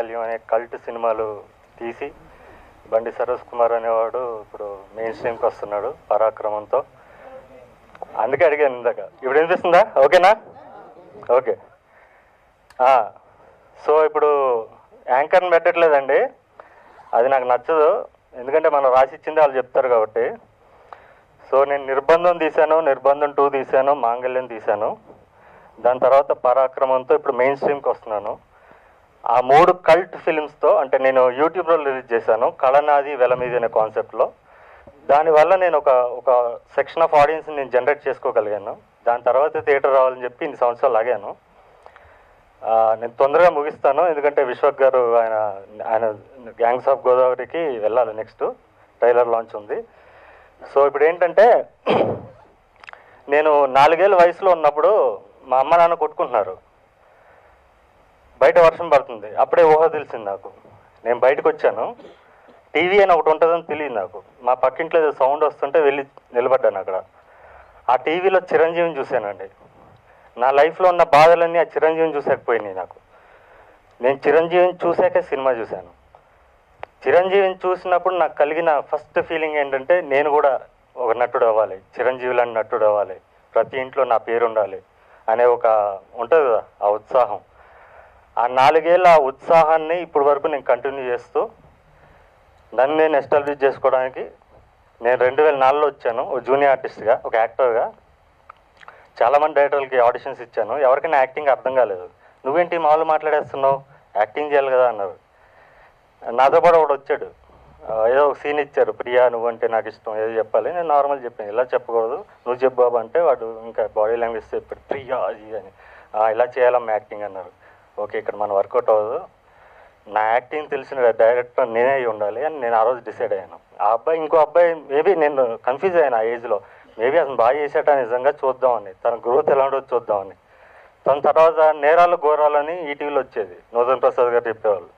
మాంగళ్యం అనే కల్ట్ సినిమాలు తీసి బండి సరోజ్ కుమార్ అనేవాడు ఇప్పుడు మెయిన్ స్ట్రీమ్కి వస్తున్నాడు పరాక్రమంతో. అందుకే అడిగాను ఇందాక. ఇప్పుడు వినిపిస్తుందా? ఓకేనా? ఓకే. సో ఇప్పుడు యాంకర్ని పెట్టట్లేదండి, అది నాకు నచ్చదు. ఎందుకంటే మనం రాసిచ్చింది వాళ్ళు చెప్తారు కాబట్టి. సో నేను నిర్బంధం తీశాను, నిర్బంధం 2 తీశాను, మాంగళ్యం తీశాను. దాని తర్వాత పరాక్రమంతో ఇప్పుడు మెయిన్ స్ట్రీమ్కి వస్తున్నాను. ఆ 3 కల్ట్ ఫిలిమ్స్తో అంటే నేను యూట్యూబ్లో రిలీజ్ చేశాను కళనాది వెలమీది అనే కాన్సెప్ట్లో. దానివల్ల నేను ఒక సెక్షన్ ఆఫ్ ఆడియన్స్ని నేను జనరేట్ చేసుకోగలిగాను. దాని తర్వాత థియేటర్ రావాలని చెప్పి ఇన్ని సంవత్సరాలు ఆగాను. నేను తొందరగా ముగిస్తాను, ఎందుకంటే విశ్వక్ గారు ఆయన గ్యాంగ్స్ ఆఫ్ గోదావరికి వెళ్ళాలి, నెక్స్ట్ ట్రైలర్ లాంచ్ ఉంది. సో ఇప్పుడు ఏంటంటే నేను 4 ఏళ్ళ వయసులో ఉన్నప్పుడు మా అమ్మ నాన్న కొట్టుకుంటున్నారు, బయట వర్షం పడుతుంది. అప్పుడే ఊహ తెలిసింది నాకు. నేను బయటకు వచ్చాను, టీవీ అని ఒకటి ఉంటుందని తెలియదు నాకు. మా పక్కింట్లో ఏదో సౌండ్ వస్తుంటే వెళ్ళి నిలబడ్డాను అక్కడ. ఆ టీవీలో చిరంజీవిని చూశానండి. నా లైఫ్లో ఉన్న బాధలన్నీ ఆ చిరంజీవిని చూసాకపోయినాయి నాకు. నేను చిరంజీవిని చూశాకే సినిమా చూశాను. చిరంజీవిని చూసినప్పుడు నాకు కలిగిన ఫస్ట్ ఫీలింగ్ ఏంటంటే నేను కూడా ఒక నటుడు అవ్వాలి, చిరంజీవి లాంటి నటుడు అవ్వాలి, ప్రతి ఇంట్లో నా పేరు ఉండాలి అనే ఒక ఉంటుంది కదా ఆ ఉత్సాహం. ఆ 4 ఏళ్ళ ఆ ఉత్సాహాన్ని ఇప్పటి వరకు నేను కంటిన్యూ చేస్తూ నన్ను నేను ఎస్టాబ్లిష్ చేసుకోవడానికి నేను 2004లో వచ్చాను ఒక జూనియర్ ఆర్టిస్ట్గా, ఒక యాక్టర్గా. చాలామంది డైరెక్టర్లకి ఆడిషన్స్ ఇచ్చాను, ఎవరికైనా యాక్టింగ్ అర్థం కాలేదు. నువ్వేంటి మామూలు మాట్లాడేస్తున్నావు, యాక్టింగ్ చేయాలి కదా అన్నారు. నాతో పాటు ఒకడు వచ్చాడు, ఏదో ఒక సీన్ ఇచ్చారు, ప్రియా నువ్వంటే నాకు ఇష్టం ఏదో చెప్పాలి. నేను నార్మల్ చెప్పాను, ఇలా చెప్పకూడదు నువ్వు చెప్పు బాబు అంటే వాడు ఇంకా బాడీ లాంగ్వేజ్ చెప్పాడు ప్రియా అది అని. ఇలా చేయాలమ్మా యాక్టింగ్ అన్నారు. ఓకే ఇక్కడ మనం వర్కౌట్ అవ్వదు, నా యాక్టింగ్ తెలిసిన డైరెక్టర్ నేనే అయి ఉండాలి అని నేను ఆ రోజు డిసైడ్ అయ్యాను. ఆ అబ్బాయి ఇంకో అబ్బాయి మేబీ నేను కన్ఫ్యూజ్ అయ్యాను ఆ ఏజ్లో, మేబీ అతను బాగా చేసేట నిజంగా చూద్దామని, తన గ్రోత్ ఎలా ఉండదో చూద్దామని. తన తర్వాత నేరాలు ఘోరాలని ఈటీవీలో వచ్చేది, నూతన్ ప్రసాద్ గారు చెప్పేవాళ్ళు.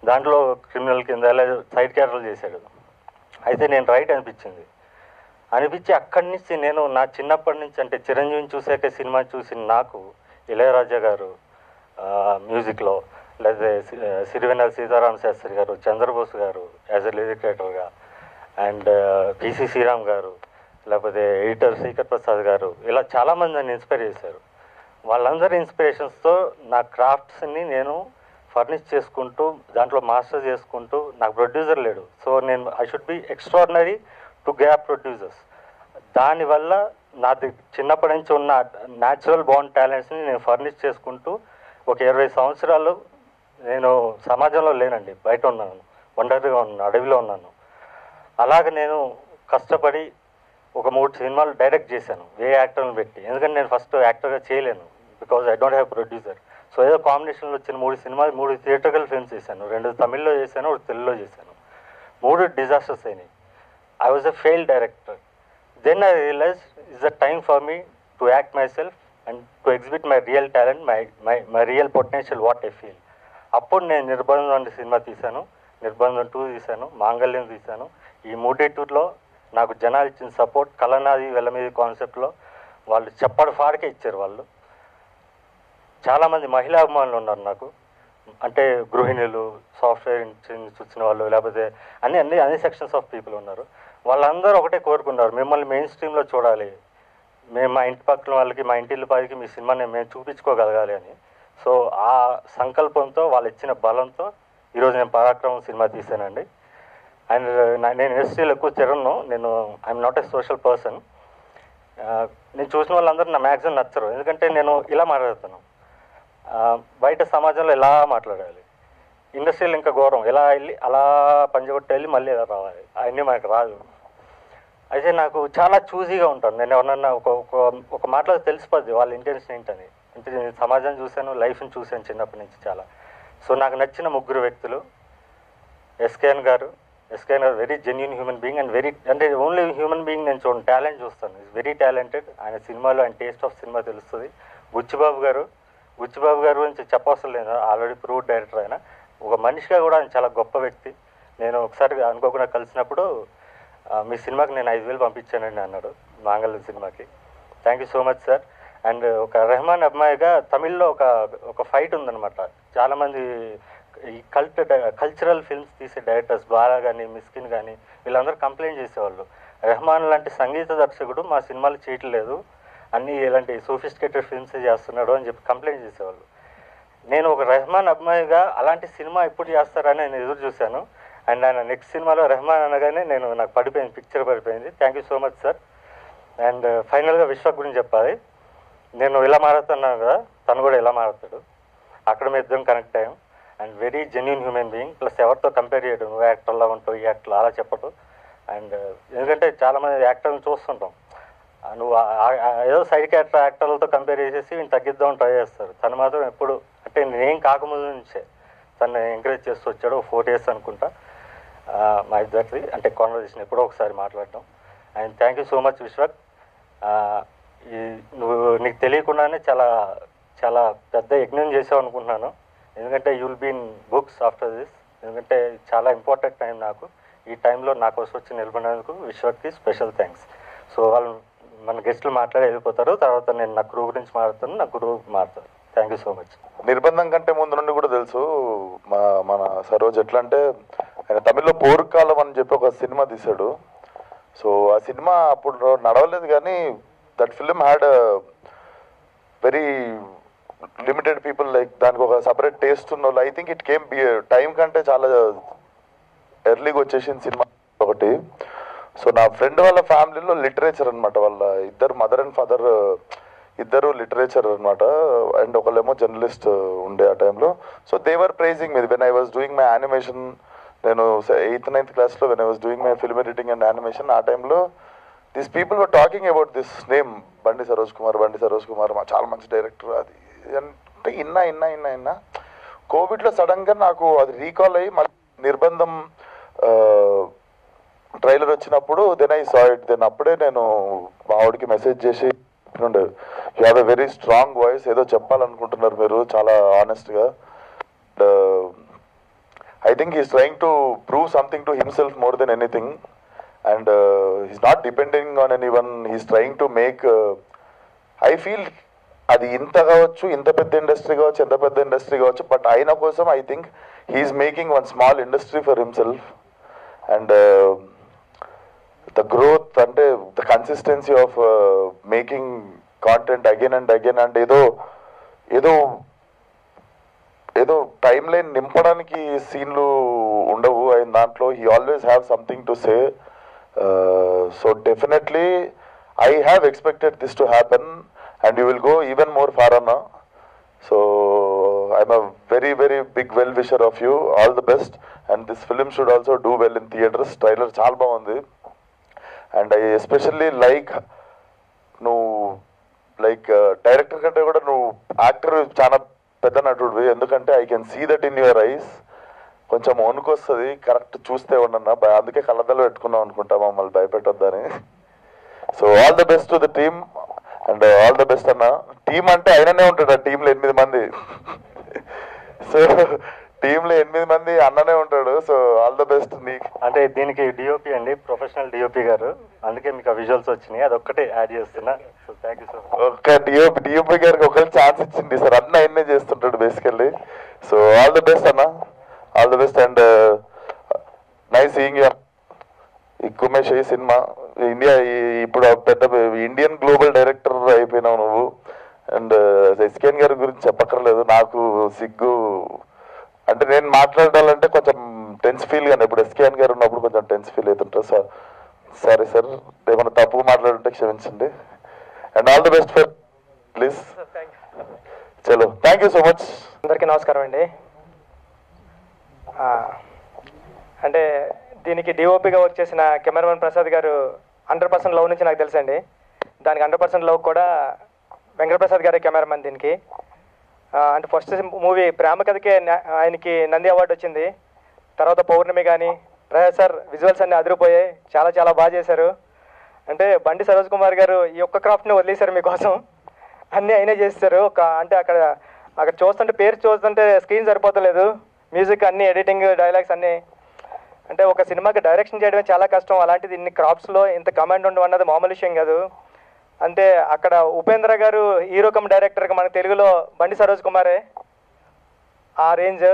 దాంట్లో క్రిమినల్ కింద ఎలా సైడ్ క్యారెక్టర్లు చేశాడు. అయితే నేను రైట్ అనిపించి అక్కడి నుంచి నేను నా చిన్నప్పటి నుంచి అంటే చిరంజీవిని చూసాక సినిమా చూసి నాకు ఇళయరాజా గారు మ్యూజిక్లో, లేదా సిరివెన్నెల సీతారామ శాస్త్రి గారు, చంద్రబోస్ గారు యాజ్ ఎ లిరిక్ రైటర్గా, అండ్ పిసి శ్రీరామ్ గారు, లేకపోతే ఎడిటర్ శ్రీకర్ ప్రసాద్ గారు, ఇలా చాలామంది నన్ను ఇన్స్పైర్ చేశారు. వాళ్ళందరి ఇన్స్పిరేషన్స్తో నా క్రాఫ్ట్స్ని నేను ఫర్నిష్ చేసుకుంటూ దాంట్లో మాస్టర్ చేసుకుంటూ, నాకు ప్రొడ్యూసర్ లేడు. సో నేను I should be extraordinary to gap producers. దానివల్ల నాది చిన్నప్పటి నుంచి ఉన్న న్యాచురల్ బాండ్ టాలెంట్స్ని నేను ఫర్నిష్ చేసుకుంటూ ఒక 20 సంవత్సరాలు నేను సమాజంలో లేనండి, బయట ఉన్నాను, ఒంటరిగా ఉన్నాను, అడవిలో ఉన్నాను. అలాగే నేను కష్టపడి ఒక 3 సినిమాలు డైరెక్ట్ చేశాను ఏ యాక్టర్ని పెట్టి. ఎందుకంటే నేను ఫస్ట్ యాక్టర్గా చేయలేను, because I don't have producer. So ఏదో కాంబినేషన్లో వచ్చిన 3 సినిమాలు, 3 థియేటర్కల్ ఫిల్మ్స్ చేశాను. 2 తమిళ్లో చేశాను, 1 తెలుగులో చేశాను. 3 డిజాస్టర్స్ అయినాయి. I was a failed director. Then I realize it's the time for me to act myself and to exhibit my real talent, my real potential what I feel. అప్పుడు నేను నిర్బంధం అనే సినిమా తీశాను, నిర్బంధం 2 తీశాను, మాంగళ్యం తీశాను. ఈ 3 నాకు జనాలు ఇచ్చిన సపోర్ట్, కళనాది వెలమీది కాన్సెప్ట్లో వాళ్ళు చెప్పడు ఫాడికే ఇచ్చారు. వాళ్ళు చాలామంది మహిళా అభిమానులు ఉన్నారు నాకు, అంటే గృహిణులు, సాఫ్ట్వేర్ చూసిన వాళ్ళు, లేకపోతే అన్ని సెక్షన్స్ ఆఫ్ పీపుల్ ఉన్నారు. వాళ్ళందరూ ఒకటే కోరుకున్నారు, మిమ్మల్ని మెయిన్ స్ట్రీమ్లో చూడాలి, మేము మా ఇంటి పక్కన వాళ్ళకి, మా ఇంటి పైకి మీ సినిమాని మేము చూపించుకోగలగాలి అని. సో ఆ సంకల్పంతో, వాళ్ళు ఇచ్చిన బలంతో ఈరోజు నేను పరాక్రమం సినిమా తీశానండి. అండ్ నేను ఇండస్ట్రీలో ఎక్కువ తిరగను, నేను I'm not a social person. నేను చూసిన వాళ్ళందరూ నా మ్యాక్సిమం నచ్చరు, ఎందుకంటే నేను ఇలా మాట్లాడుతాను. బయట సమాజంలో ఎలా మాట్లాడాలి, ఇండస్ట్రీలో ఇంకా ఘోరం, ఎలా వెళ్ళి అలా పంజగొట్టి వెళ్ళి మళ్ళీ ఎలా రావాలి, అవన్నీ మనకు రాదు. అయితే నాకు చాలా చూజీగా ఉంటాను. నేను ఎవరన్నా ఒక మాటలో తెలిసిపోద్ది వాళ్ళ ఇంటెన్షన్ ఏంటని. అంటే నేను సమాజం చూశాను, లైఫ్ని చూశాను చిన్నప్పటి నుంచి చాలా. సో నాకు నచ్చిన 3 వ్యక్తులు, ఎస్కేఎన్ గారు very genuine human being and అంటే ఓన్లీ హ్యూమన్ బీయింగ్ నేను చూడండి, టాలెంట్ చూస్తాను, ఈజ్ వెరీ టాలెంటెడ్. ఆయన సినిమాలో ఆయన టేస్ట్ ఆఫ్ సినిమా తెలుస్తుంది. బుచ్చిబాబు గారు గురించి చెప్పవసరం లేదు, ఆల్రెడీ ప్రూవ్డ్ డైరెక్టర్. ఆయన ఒక మనిషిగా కూడా ఆయన చాలా గొప్ప వ్యక్తి. నేను ఒకసారి అనుకోకుండా కలిసినప్పుడు మీ సినిమాకి నేను 5,000 పంపించానండి అన్నాడు, మాంగళ్యం సినిమాకి. Thank you so much sir. And ఒక రెహమాన్ అబ్బాయిగా తమిళ్లో ఒక ఫైట్ ఉందన్నమాట, చాలామంది ఈ కల్చరల్ ఫిల్మ్స్ తీసే డైరెక్టర్స్ బాలా కానీ మిస్కిన్ కానీ వీళ్ళందరూ కంప్లైంట్ చేసేవాళ్ళు, రెహమాన్ లాంటి సంగీత దర్శకుడు మా సినిమాలు చేయట్లేదు, అన్నీ ఇలాంటి సోఫిస్టికేటెడ్ ఫిల్మ్స్ చేస్తున్నాడు అని చెప్పి కంప్లైంట్ చేసేవాళ్ళు. నేను ఒక రెహమాన్ అభిమానిగా అలాంటి సినిమా ఎప్పుడు చేస్తారని నేను ఎదురు చూశాను. అండ్ ఆయన నెక్స్ట్ సినిమాలో రెహమాన్ అనగానే నాకు పడిపోయింది, పిక్చర్ పడిపోయింది. Thank you so much sir. And ఫైనల్గా విశ్వక్ గురించి చెప్పాలి. నేను ఇలా మారుతున్నాను కదా, తను కూడా ఇలా మారుతాడు. అక్కడ మేము ఇద్దరం కనెక్ట్ అయ్యాం. And very genuine human being. Plus ఎవరితో కంపేర్ చేయడం, నువ్వు యాక్టర్లా ఉంటావు, ఈ యాక్టర్ అలా చెప్పడం. అండ్ ఎందుకంటే చాలామంది యాక్టర్ని చూస్తుంటాం, నువ్వు ఏదో సైడ్ క్యారెక్టర్ యాక్టర్లతో కంపేర్ చేసేసి వీళ్ళు తగ్గిద్దామని ట్రై చేస్తారు. తను మాత్రం ఎప్పుడు అంటే నేను కాకముందు నుంచే తను ఎంకరేజ్ చేస్తూ వచ్చాడు. 4 years అనుకుంటా మా ఇద్దరిది అంటే కాన్వర్జేషన్ ఎప్పుడో ఒకసారి మాట్లాడడం. And thank you so much Vishwak. నీకు తెలియకుండానే చాలా చాలా పెద్ద యజ్ఞం చేసావు అనుకుంటున్నాను. ఎందుకంటే you'll be in books after this. ఎందుకంటే చాలా ఇంపార్టెంట్ టైం నాకు. ఈ టైంలో నా కోసం వచ్చి నిలబడినందుకు విశ్వక్కి స్పెషల్ థ్యాంక్స్. సో వాళ్ళు మన గెస్టులు మాట్లాడి వెళ్ళిపోతారు, తర్వాత నేను నా క్రూ గురించి మాట్లాడుతాను, నా క్రూ మారుతాను. Thank you so much. Nirbandham కంటే ముందు నుండి కూడా తెలుసు మన సరోజ్ ఎట్లా అంటే, ఆయన తమిళ్లో పోరుకాలం అని చెప్పి ఒక సినిమా తీశాడు. సో ఆ సినిమా అప్పుడు నడవలేదు, కానీ that film had very limited people, like దానికి ఒక సపరేట్ టేస్ట్ ఉన్న వాళ్ళు. I think it came time కంటే చాలా ఎర్లీగా వచ్చేసింది సినిమా ఒకటి. సో నా ఫ్రెండ్ వాళ్ళ ఫ్యామిలీలో లిటరేచర్ అనమాట, వాళ్ళ ఇద్దరు మదర్ అండ్ ఫాదర్ ఇద్దరు లిటరేచర్ అనమాట, అండ్ ఒకళ్ళేమో జర్నలిస్ట్ ఉండే ఆ టైంలో. So they were praising me when I was doing my animation. నేను 8th 9th క్లాస్లో when I was doing my film editing and animation, ఆ టైంలో these people were talking about this name Bandi Saroj Kumar చాలా మంచి డైరెక్టర్ అది అంటే ఇన్నా. కోవిడ్లో సడన్గా నాకు అది రీకాల్ అయ్యి మళ్ళీ నిర్బంధం ట్రైలర్ వచ్చినప్పుడు then I saw it. Then అప్పుడే నేను మా ఆవిడకి మెసేజ్ చేసి, you have a very strong voice, ఏదో చెప్పాలనుకుంటున్నారు మీరు చాలా ఆనెస్ట్గా. I think he's trying to prove something to himself more than anything, and he's not depending on any one. He's trying to make, I feel అది ఇంత కావచ్చు, ఇంత పెద్ద ఇండస్ట్రీ కావచ్చు, ఎంత పెద్ద ఇండస్ట్రీ కావచ్చు, బట్ ఆయన కోసం I think he is making one small industry for himself. And the growth అంటే the consistency of making content again and again, and ఏదో టైం లైన్ నింపడానికి సీన్లు ఉండవు ఆయన దాంట్లో. he always have something to say. So definitely I have expected this to happen, and you will go even more far now. So I'm a very very big well wisher of you. All the best, and this film should also do well in theaters. Trailer చాలా బాగుంది. And I especially like నువ్వు director కంటే కూడా నువ్వు actor చాలా పెద్ద నటుడివి, ఎందుకంటే I can see that in your eyes. కొంచెం వణుకొస్తుంది కరెక్ట్ చూస్తే ఉండన్నా, అందుకే కళ్ళద్దాలు పెట్టుకున్నాం అనుకుంటా మమ్మల్ని భయపెట్టొద్దని. So all the best to the team, and all the best అన్న. టీమ్ అంటే ఆయననే ఉంటాడు, ఆ టీంలో 8 మంది. సో టీంలో 8 మంది అన్ననే ఉంటాడు. సో ఆల్ ద బెస్ట్ నీకు. అంటే దీనికి డిఓపి అండి, ప్రొఫెషనల్ డిఓపి గారు, అందుకే మీకు ఆ విజువల్స్ వచ్చినాయి, అదొక్కటే యాడ్ చేస్తున్నా. So thank you sir. ఒక్క డిఓపి గారికి ఒకళ్ళు ఛాన్స్ ఇచ్చింది సార్, అన్న ఆయన్నే చేస్తుంటాడు basically. So all the best అన్న, all the best. And nice seeing you. ఈ కుమేష్ ఈ సినిమా ఇండియా ఇప్పుడు పెద్ద ఇండియన్ గ్లోబల్ డైరెక్టర్ అయిపోయినావు నువ్వు. అండ్ ఎస్కేఎన్ గారి గురించి చెప్పక్కర్లేదు, నాకు సిగ్గు అంటే నేను మాట్లాడాలంటే కొంచెం టెన్స్ ఫీల్, కానీ ఇప్పుడు ఎస్కేఎన్ గారు ఉన్నప్పుడు కొంచెం టెన్స్ ఫీల్ అవుతుంటారు. సార్ సారీ సార్, ఏమైనా తప్పుగా మాట్లాడుంటే క్షమించండి. And all the best for please. చలో థ్యాంక్ యూ సో మచ్. అందరికీ నమస్కారం అండి. అంటే దీనికి డిఓపిగా వర్క్ చేసిన కెమెరామెన్ ప్రసాద్ గారు 100% లవ్ నుంచి నాకు తెలుసండి. దానికి 100% లవ్ కూడా వెంకటప్రసాద్ గారే కెమెరామెన్ దీనికి. అంటే ఫస్ట్ మూవీ ప్రేమ కథకే ఆయనకి నంది అవార్డు వచ్చింది. తర్వాత పౌర్ణమి కానీ ప్రసాద్ సార్ విజువల్స్ అన్నీ అదిరిపోయాయి, చాలా చాలా బాగా చేశారు. అంటే బండి సరోజ్ కుమార్ గారు ఈ ఒక్క క్రాఫ్ట్ని వదిలేశారు మీకోసం, అన్నీ అయినా చేస్తారు. అంటే అక్కడ చూస్తుంటే పేరు చూస్తుంటే స్క్రీన్ సరిపోతలేదు, మ్యూజిక్ అన్నీ ఎడిటింగ్ డైలాగ్స్ అన్నీ. అంటే ఒక సినిమాకి డైరెక్షన్ చేయడమే చాలా కష్టం, అలాంటిది ఇన్ని క్రాఫ్ట్స్లో ఇంత కమాండ్ ఉండడం అన్నది మామూలు విషయం కాదు. అంటే అక్కడ ఉపేంద్ర గారు హీరో కమ్ డైరెక్టర్గా మన తెలుగులో బండి సరోజ్ కుమారే ఆ రేంజ్.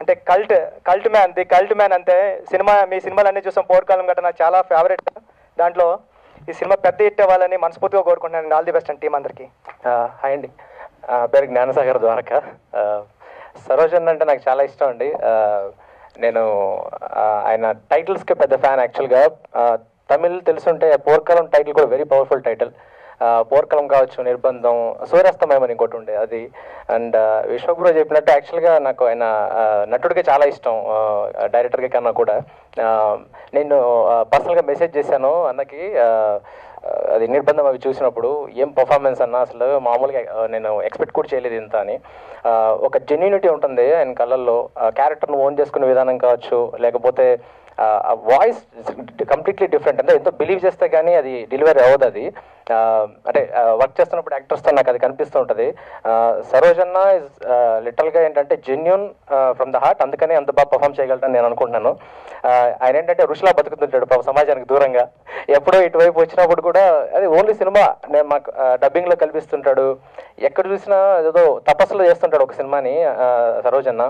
అంటే కల్ట్ మ్యాన్ అంతే మీ సినిమాలన్నీ చూసాం. పోర్కాలం గట్రా నాకు చాలా ఫేవరెట్. దాంట్లో ఈ సినిమా పెద్ద హిట్ అవ్వాలని మనస్ఫూర్తిగా కోరుకుంటున్నాను. ఆల్ ది బెస్ట్ అండి టీం అందరికీ. హాయ్ అండి, పేరు జ్ఞానసాగర్ ద్వారక. సరోజన్ అంటే నాకు చాలా ఇష్టం అండి. నేను ఆయన టైటిల్స్కి పెద్ద ఫ్యాన్ యాక్చువల్గా. తమిళ్ తెలుసుంటే పోర్కాలం టైటిల్ కూడా వెరీ పవర్ఫుల్ టైటిల్. పోర్కలం కావచ్చు, నిర్బంధం, సూర్యాస్తమయం అని ఇంకోటి ఉండే అది. అండ్ విశ్వబ్రో చెప్పినట్టు యాక్చువల్గా నాకు ఆయన నటుడికి చాలా ఇష్టం, డైరెక్టర్కి కన్నా కూడా. నేను పర్సనల్గా మెసేజ్ చేశాను అన్నకి, అది నిర్బంధం అవి చూసినప్పుడు ఏం పర్ఫార్మెన్స్ అన్న, అసలు మామూలుగా నేను ఎక్స్పెక్ట్ కూడా చేయలేదు ఇంత అని. ఒక జెన్యూనిటీ ఉంటుంది ఆయన కళ్ళల్లో. క్యారెక్టర్ను ఓన్ చేసుకునే విధానం కావచ్చు, లేకపోతే వాయిస్ కంప్లీట్లీ డిఫరెంట్. అంటే ఎంతో బిలీవ్ చేస్తే కానీ అది డెలివరీ అవ్వదు. అది అంటే వర్క్ చేస్తున్నప్పుడు యాక్టర్స్తో నాకు అది కనిపిస్తూ ఉంటుంది. సరోజన్న ఇస్ లిటరల్గా ఏంటంటే జెన్యూన్ ఫ్రమ్ ద హార్ట్. అందుకని అంత బాగా పర్ఫామ్ చేయగలటని నేను అనుకుంటున్నాను. ఆయన ఏంటంటే ఋషిలా బతుకుతుంటాడు సమాజానికి దూరంగా. ఎప్పుడో ఇటువైపు వచ్చినప్పుడు కూడా అది ఓన్లీ సినిమా నేను మాకు డబ్బింగ్లో కల్పిస్తుంటాడు. ఎక్కడ చూసినా ఏదో తపస్సులో చేస్తుంటాడు ఒక సినిమాని సరోజన్న.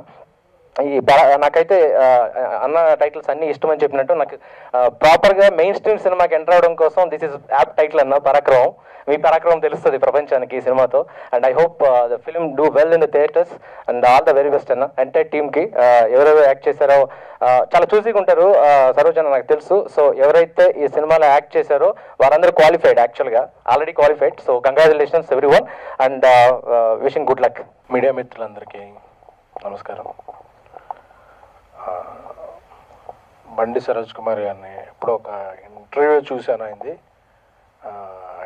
నాకైతే అన్న టైటిల్స్ అన్ని ఇష్టం అని చెప్పినట్టు నాకు ప్రాపర్గా మెయిన్ స్ట్రీమ్ సినిమాకి ఎంటర్ అవడం కోసం దిస్ ఇస్ యాప్ టైటిల్ అన్న పరాక్రమం. మీ పరాక్రమం తెలుస్తుంది ప్రపంచానికి ఈ సినిమాతో. And I hope the film do well in the theatres and all the very best అన్న. ఎంటైర్ టీమ్కి ఎవరెవరు యాక్ట్ చేశారో చాలా చూసిగా ఉంటారు సరోజన నాకు తెలుసు. సో ఎవరైతే ఈ సినిమాలో యాక్ట్ చేశారో వారందరూ క్వాలిఫైడ్, యాక్చువల్గా already qualified. So congratulations every one and wishing good luck. Media మిత్రులందరికీ నమస్కారం. బండి సరోజ్ కుమార్ గారిని ఇప్పుడు ఒక ఇంటర్వ్యూ చూశాను అయింది,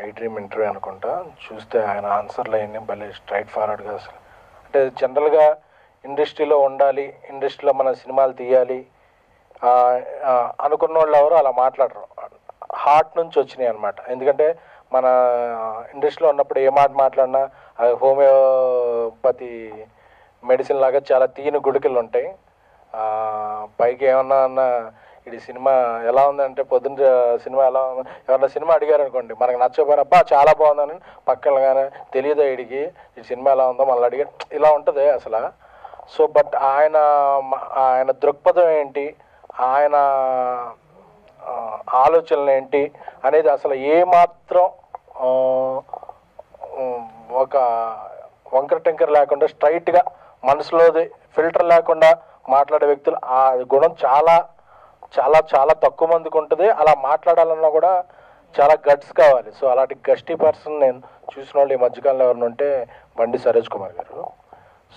ఐ డ్రీమ్ ఇంటర్వ్యూ అనుకుంటా. చూస్తే ఆయన ఆన్సర్లు అవన్నీ భలే స్ట్రైట్ ఫార్వర్డ్గా, అసలు అంటే జనరల్గా ఇండస్ట్రీలో ఉండాలి, ఇండస్ట్రీలో మన సినిమాలు తీయాలి అనుకున్న వాళ్ళు ఎవరు అలా మాట్లాడరు. హార్ట్ నుంచి వచ్చినాయి అనమాట. ఎందుకంటే మన ఇండస్ట్రీలో ఉన్నప్పుడు ఏ మాట మాట్లాడినా అది హోమియోపతి మెడిసిన్ లాగా చాలా తీయని గుడికలు ఉంటాయి. పైకి ఏమన్నా అన్న ఇది సినిమా ఎలా ఉందంటే పొద్దున్న సినిమా ఎలా ఉంది ఎవరన్నా సినిమా అడిగారు అనుకోండి, మనకు నచ్చకపోయినా అబ్బా చాలా బాగుందని పక్కన కానీ తెలియదు వీడికి ఈ సినిమా ఎలా ఉందో మళ్ళీ అడిగారు, ఇలా ఉంటుంది అసలు. సో బట్ ఆయన దృక్పథం ఏంటి, ఆయన ఆలోచనలు ఏంటి అనేది అసలు ఏమాత్రం ఒక వంకర టెంకర్ లేకుండా స్ట్రైట్గా మనసులోది ఫిల్టర్ లేకుండా మాట్లాడే వ్యక్తులు. ఆ గుణం చాలా చాలా చాలా తక్కువ మందికి ఉంటుంది. అలా మాట్లాడాలన్నా కూడా చాలా గట్స్ కావాలి. సో అలాంటి గస్టీ పర్సన్ నేను చూసిన వాళ్ళు ఈ మధ్యకాలంలో ఎవరిని ఉంటే బండి సరోజ్ కుమార్ గారు.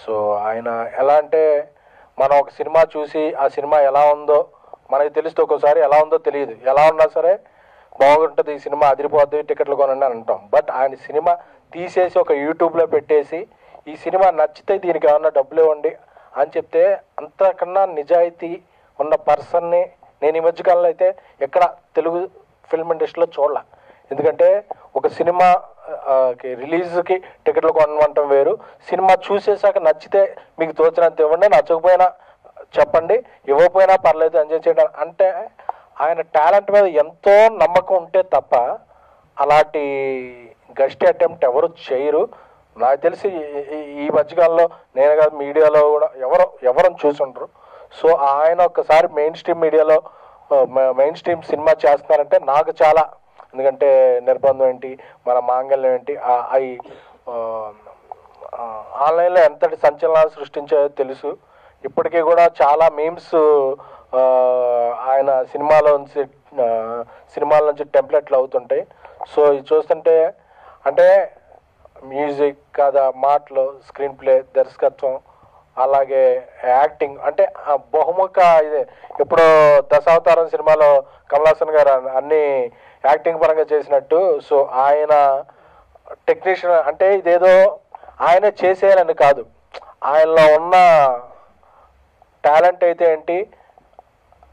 సో ఆయన ఎలా అంటే మనం ఒక సినిమా చూసి ఆ సినిమా ఎలా ఉందో మనకి తెలిస్తే ఒక్కోసారి ఎలా ఉందో తెలియదు, ఎలా ఉన్నా సరే బాగుంటుంది ఈ సినిమా అదిరిపోద్ది టికెట్లు కొనండి అని అంటాం. బట్ ఆయన సినిమా తీసేసి ఒక యూట్యూబ్లో పెట్టేసి ఈ సినిమా నచ్చితే దీనికి ఏమన్నా డబ్బులు ఇవ్వండి అని చెప్తే అంతకన్నా నిజాయితీ ఉన్న పర్సన్ని నేను ఈ మధ్యకాలంలో అయితే ఎక్కడ తెలుగు ఫిల్మ్ ఇండస్ట్రీలో చూడాల. ఎందుకంటే ఒక సినిమా రిలీజ్కి టికెట్లు కొనమంటాం వేరు, సినిమా చూసేసాక నచ్చితే మీకు తోచినంత ఇవ్వండి, నచ్చకపోయినా చెప్పండి, ఇవ్వకపోయినా పర్లేదు ఎంజాయ్ చేయడం అంటే ఆయన టాలెంట్ మీద ఎంతో నమ్మకం ఉంటే తప్ప అలాంటి గస్టీ అటెంప్ట్ ఎవరు చేయరు. నాకు తెలిసి ఈ మధ్యకాలంలో నేను కాదు మీడియాలో కూడా ఎవరు చూసుంటారు. సో ఆయన ఒక్కసారి మెయిన్ స్ట్రీమ్ మీడియాలో మెయిన్ స్ట్రీమ్ సినిమా చేస్తున్నారంటే నాకు చాలా, ఎందుకంటే నిర్బంధం ఏంటి, మన మాంగళ్యం ఏంటి, అవి ఆన్లైన్లో ఎంతటి సంచలనాలు సృష్టించాయో తెలుసు. ఇప్పటికీ కూడా చాలా మీమ్స్ ఆయన సినిమాల నుంచి టెంప్లెట్లు అవుతుంటాయి. సో ఇది చూస్తుంటే అంటే మ్యూజిక్, కథ, మాటలు, స్క్రీన్ ప్లే, దర్శకత్వం, అలాగే యాక్టింగ్ అంటే బహుముఖ ఇదే. ఇప్పుడు దశావతారం సినిమాలో కమల్ హాసన్ గారు అన్ని యాక్టింగ్ పరంగా చేసినట్టు. సో ఆయన టెక్నీషియన్ అంటే ఇదేదో ఆయన చేసేయాలని కాదు, ఆయనలో ఉన్న టాలెంట్ అయితే ఏంటి,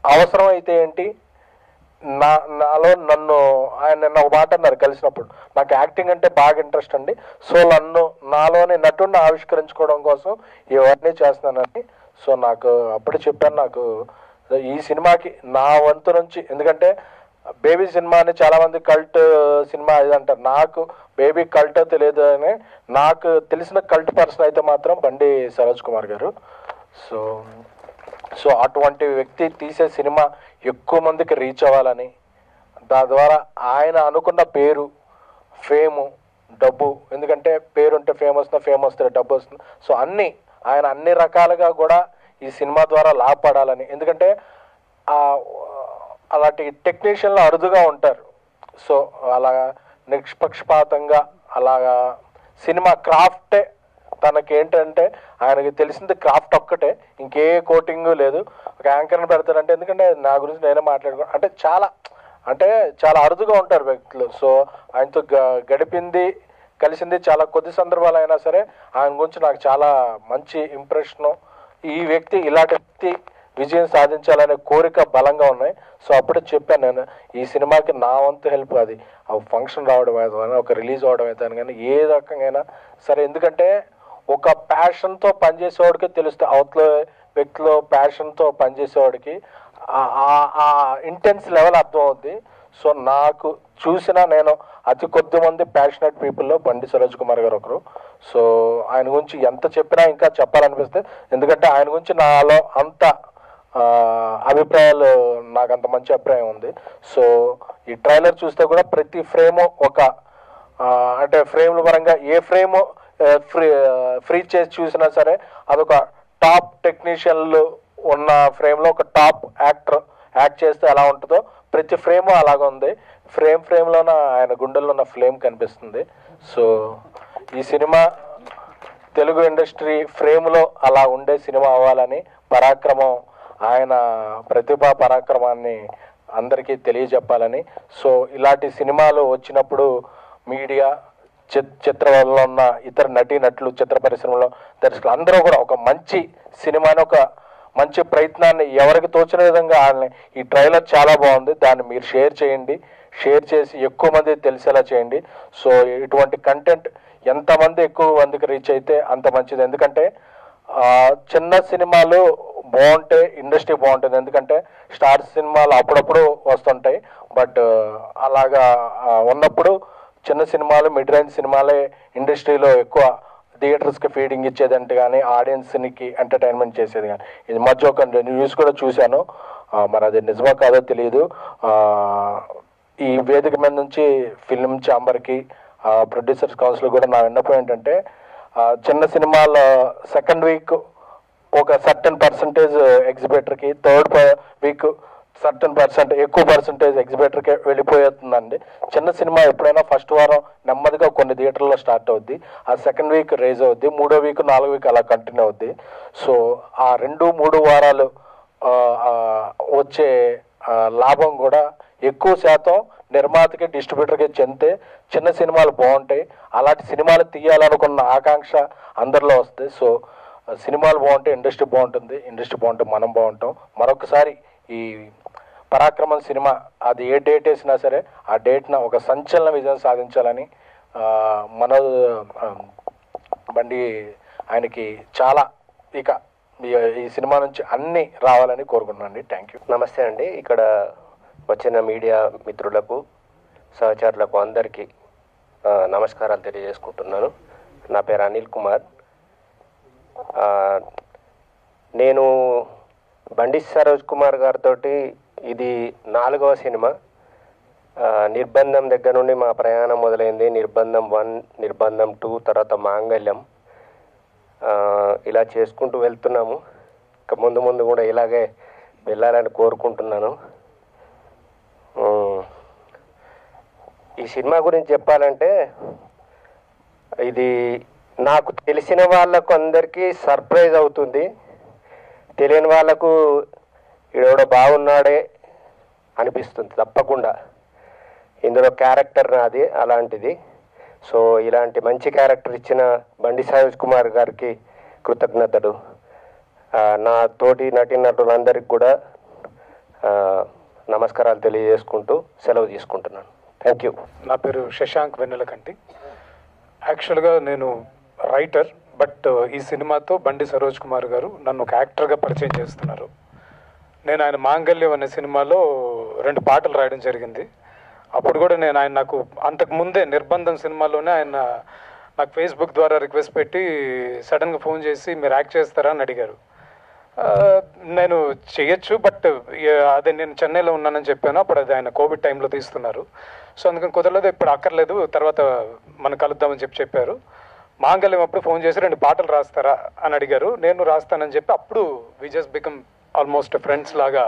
అవసరం అయితే ఏంటి, నాలో నన్ను ఆయన నిన్న ఒక మాట అన్నారు కలిసినప్పుడు, నాకు యాక్టింగ్ అంటే బాగా ఇంట్రెస్ట్ అండి, సో నాలోని నటుడిని ఆవిష్కరించుకోవడం కోసం ఇవన్నీ చేస్తున్నానని. సో నాకు అప్పుడే చెప్పాను, నాకు ఈ సినిమాకి నా వంతు నుంచి, ఎందుకంటే బేబీ సినిమా అని చాలామంది కల్ట్ సినిమా ఇది అంటారు, నాకు బేబీ కల్ట్ తెలియదు అని నాకు తెలిసిన కల్ట్ పర్సన్ అయితే మాత్రం బండి సరోజ్ కుమార్ గారు. సో సో అటువంటి వ్యక్తి తీసే సినిమా ఎక్కువ మందికి రీచ్ అవ్వాలని, దాని ద్వారా ఆయన అనుకున్న పేరు, ఫేము, డబ్బు, ఎందుకంటే పేరు ఉంటే ఫేమ్ వస్తుంది, ఫేమ్ వస్తే డబ్బు వస్తుంది. సో ఆయన అన్ని రకాలుగా కూడా ఈ సినిమా ద్వారా లాభపడాలని, ఎందుకంటే అలాంటి టెక్నీషియన్లు అరుదుగా ఉంటారు. సో అలా నిష్పక్షపాతంగా అలాగా సినిమా క్రాఫ్టే తనకేంటంటే ఆయనకి తెలిసింది క్రాఫ్ట్ ఒక్కటే, ఇంకే కోటింగ్ లేదు. ఒక యాంకర్ని పెడతారంటే, ఎందుకంటే నా గురించి నేనే మాట్లాడుకో అంటే చాలా అరుదుగా ఉంటారు వ్యక్తులు. సో ఆయనతో కలిసింది చాలా కొద్ది సందర్భాలు అయినా సరే ఆయన గురించి నాకు చాలా మంచి ఇంప్రెషను. ఈ వ్యక్తి ఇలాంటి వ్యక్తి విజయం సాధించాలనే కోరిక బలంగా ఉన్నాయి. సో అప్పుడే చెప్పాను నేను, ఈ సినిమాకి నా వంతు హెల్ప్, అది ఫంక్షన్ రావడం అయితే, ఒక రిలీజ్ అవడం అయితే కానీ ఏ రకంగా సరే, ఎందుకంటే ఒక ప్యాషన్తో పనిచేసేవాడికి తెలుస్తుంది, అవతల వ్యక్తిలో ప్యాషన్తో పనిచేసేవాడికి ఆ ఇంటెన్స్ లెవెల్ అర్థం అవుద్ది. సో నాకు నేను అతి కొద్ది మంది ప్యాషనెట్ పీపుల్లో బండి సరోజ్ కుమార్ గారు ఒకరు. సో ఆయన గురించి ఎంత చెప్పినా ఇంకా చెప్పాలనిపిస్తే, ఎందుకంటే ఆయన గురించి నాలో అంత అభిప్రాయాలు, నాకు అంత మంచి అభిప్రాయం ఉంది. సో ఈ ట్రైలర్ చూస్తే కూడా ప్రతి ఫ్రేము అంటే ఫ్రేమ్ల పరంగా ఏ ఫ్రేము ఫ్రీ చేసి చూసినా సరే అదొక టాప్ టెక్నీషియన్లు ఉన్న ఫ్రేమ్లో ఒక టాప్ యాక్టర్ యాక్ట్ చేస్తే ఎలా ఉంటుందో ప్రతి ఫ్రేము అలాగ ఉంది. ఫ్రేమ్లోన ఆయన గుండెల్లో ఉన్న ఫ్లేమ్ కనిపిస్తుంది. సో ఈ సినిమా తెలుగు ఇండస్ట్రీ ఫ్రేమ్లో అలా ఉండే సినిమా అవ్వాలని, పరాక్రమం, ఆయన ప్రతిభా పరాక్రమాన్ని అందరికీ తెలియజెప్పాలని. సో ఇలాంటి సినిమాలు వచ్చినప్పుడు మీడియా, చిత్రంలో ఉన్న ఇతర నటీనటులు, చిత్ర పరిశ్రమలో దర్శకులు అందరూ కూడా ఒక మంచి సినిమాని, ఒక మంచి ప్రయత్నాన్ని ఎవరికి తోచిన విధంగా ఈ ట్రైలర్ చాలా బాగుంది, దాన్ని మీరు షేర్ చేయండి, షేర్ చేసి ఎక్కువ మంది తెలిసేలా చేయండి. సో ఇటువంటి కంటెంట్ ఎంతమంది ఎక్కువ మందికి రీచ్ అయితే అంత మంచిది. ఎందుకంటే చిన్న సినిమాలు బాగుంటే ఇండస్ట్రీ బాగుంటుంది, ఎందుకంటే స్టార్ సినిమాలు అప్పుడప్పుడు వస్తుంటాయి. బట్ అలాగా ఉన్నప్పుడు చిన్న సినిమాలు, మిడ్ రేంజ్ సినిమాలే ఇండస్ట్రీలో ఎక్కువ థియేటర్స్కి ఫీడింగ్ ఇచ్చేదంటే కానీ ఆడియన్స్కి ఎంటర్టైన్మెంట్ చేసేది కానీ. ఇది మధ్య ఒక న్యూస్ కూడా చూశాను, మరి అది నిజమో కాదో తెలియదు. ఈ వేదిక మీద నుంచి ఫిల్మ్ ఛాంబర్కి, ప్రొడ్యూసర్స్ కౌన్సిల్ కూడా నా విన్నపం ఏంటంటే, చిన్న సినిమాల సెకండ్ వీక్ ఒక సర్టన్ పర్సంటేజ్ ఎగ్జిబిటర్కి, థర్డ్ వీక్ ఎక్కువ పర్సంటేజ్ ఎగ్జిబిటర్కి వెళ్ళిపోతుందండి. చిన్న సినిమా ఎప్పుడైనా ఫస్ట్ వారం నెమ్మదిగా కొన్ని థియేటర్లో స్టార్ట్ అవుద్ది, ఆ సెకండ్ వీక్ రేజ్ అవుద్ది, 3వ వీక్ 4వ వీక్ అలా కంటిన్యూ అవుద్ది. సో ఆ 2-3 వారాలు వచ్చే లాభం కూడా ఎక్కువ శాతం నిర్మాతకి, డిస్ట్రిబ్యూటర్కి చెందితే చిన్న సినిమాలు బాగుంటాయి. అలాంటి సినిమాలు తీయాలనుకున్న ఆకాంక్ష అందరిలో వస్తుంది. సో సినిమాలు బాగుంటే ఇండస్ట్రీ బాగుంటుంది, ఇండస్ట్రీ బాగుంటే మనం బాగుంటాం. మరొకసారి ఈ పరాక్రమం సినిమా అది ఏ డేట్ వేసినా సరే ఆ డేట్న ఒక సంచలన విజయం సాధించాలని, బండి ఆయనకి చాలా ఇక ఈ సినిమా నుంచి అన్నీ రావాలని కోరుకుంటున్నాను. Thank you. నమస్తే అండి. ఇక్కడ వచ్చిన మీడియా మిత్రులకు, సహచరులకు అందరికీ నమస్కారాలు తెలియజేసుకుంటున్నాను. నా పేరు అనిల్ కుమార్. నేను బండి సరోజ్ కుమార్ గారితో ఇది 4వ సినిమా. నిర్బంధం దగ్గర నుండి మా ప్రయాణం మొదలైంది. నిర్బంధం 1, నిర్బంధం 2, తర్వాత మాంగళ్యం, ఇలా చేసుకుంటూ వెళ్తున్నాము. ఇక ముందు కూడా ఇలాగే వెళ్ళాలని కోరుకుంటున్నాను. ఈ సినిమా గురించి చెప్పాలంటే, ఇది నాకు తెలిసిన వాళ్ళకు అందరికీ సర్ప్రైజ్ అవుతుంది, తెలియని వాళ్ళకు ఈడెవడో బాగున్నాడే అనిపిస్తుంది తప్పకుండా. ఇందులో క్యారెక్టర్ నాది అలాంటిది. సో ఇలాంటి మంచి క్యారెక్టర్ ఇచ్చిన బండి సరోజ్ కుమార్ గారికి కృతజ్ఞతలు. నా తోటి నటీనటులందరికీ కూడా నమస్కారాలు తెలియజేసుకుంటూ సెలవు తీసుకుంటున్నాను. Thank you. నా పేరు శశాంక్ వెన్నెలకంటి. యాక్చువల్గా నేను రైటర్, బట్ ఈ సినిమాతో బండి సరోజ్ కుమార్ గారు నన్ను ఒక యాక్టర్గా పరిచయం చేస్తున్నారు. నేను ఆయన మాంగళ్యం అనే సినిమాలో 2 పాటలు రాయడం జరిగింది. అప్పుడు కూడా నేను నాకు అంతకుముందే నిర్బంధం సినిమాలోనే ఆయన నాకు ఫేస్బుక్ ద్వారా రిక్వెస్ట్ పెట్టి సడన్గా ఫోన్ చేసి మీరు యాక్ట్ చేస్తారా అని అడిగారు. నేను చేయొచ్చు, బట్ అదే నేను చెన్నైలో ఉన్నానని చెప్పాను. అప్పుడు అది ఆయన కోవిడ్ టైంలో తీస్తున్నారు. సో అందుకని కుదరలేదు, ఇప్పుడు అక్కర్లేదు, తర్వాత మనం కలుద్దామని చెప్పారు. మాంగళ్యం అప్పుడు ఫోన్ చేసి 2 పాటలు రాస్తారా అని అడిగారు. నేను రాస్తానని చెప్పి అప్పుడు we just become almost friends లాగా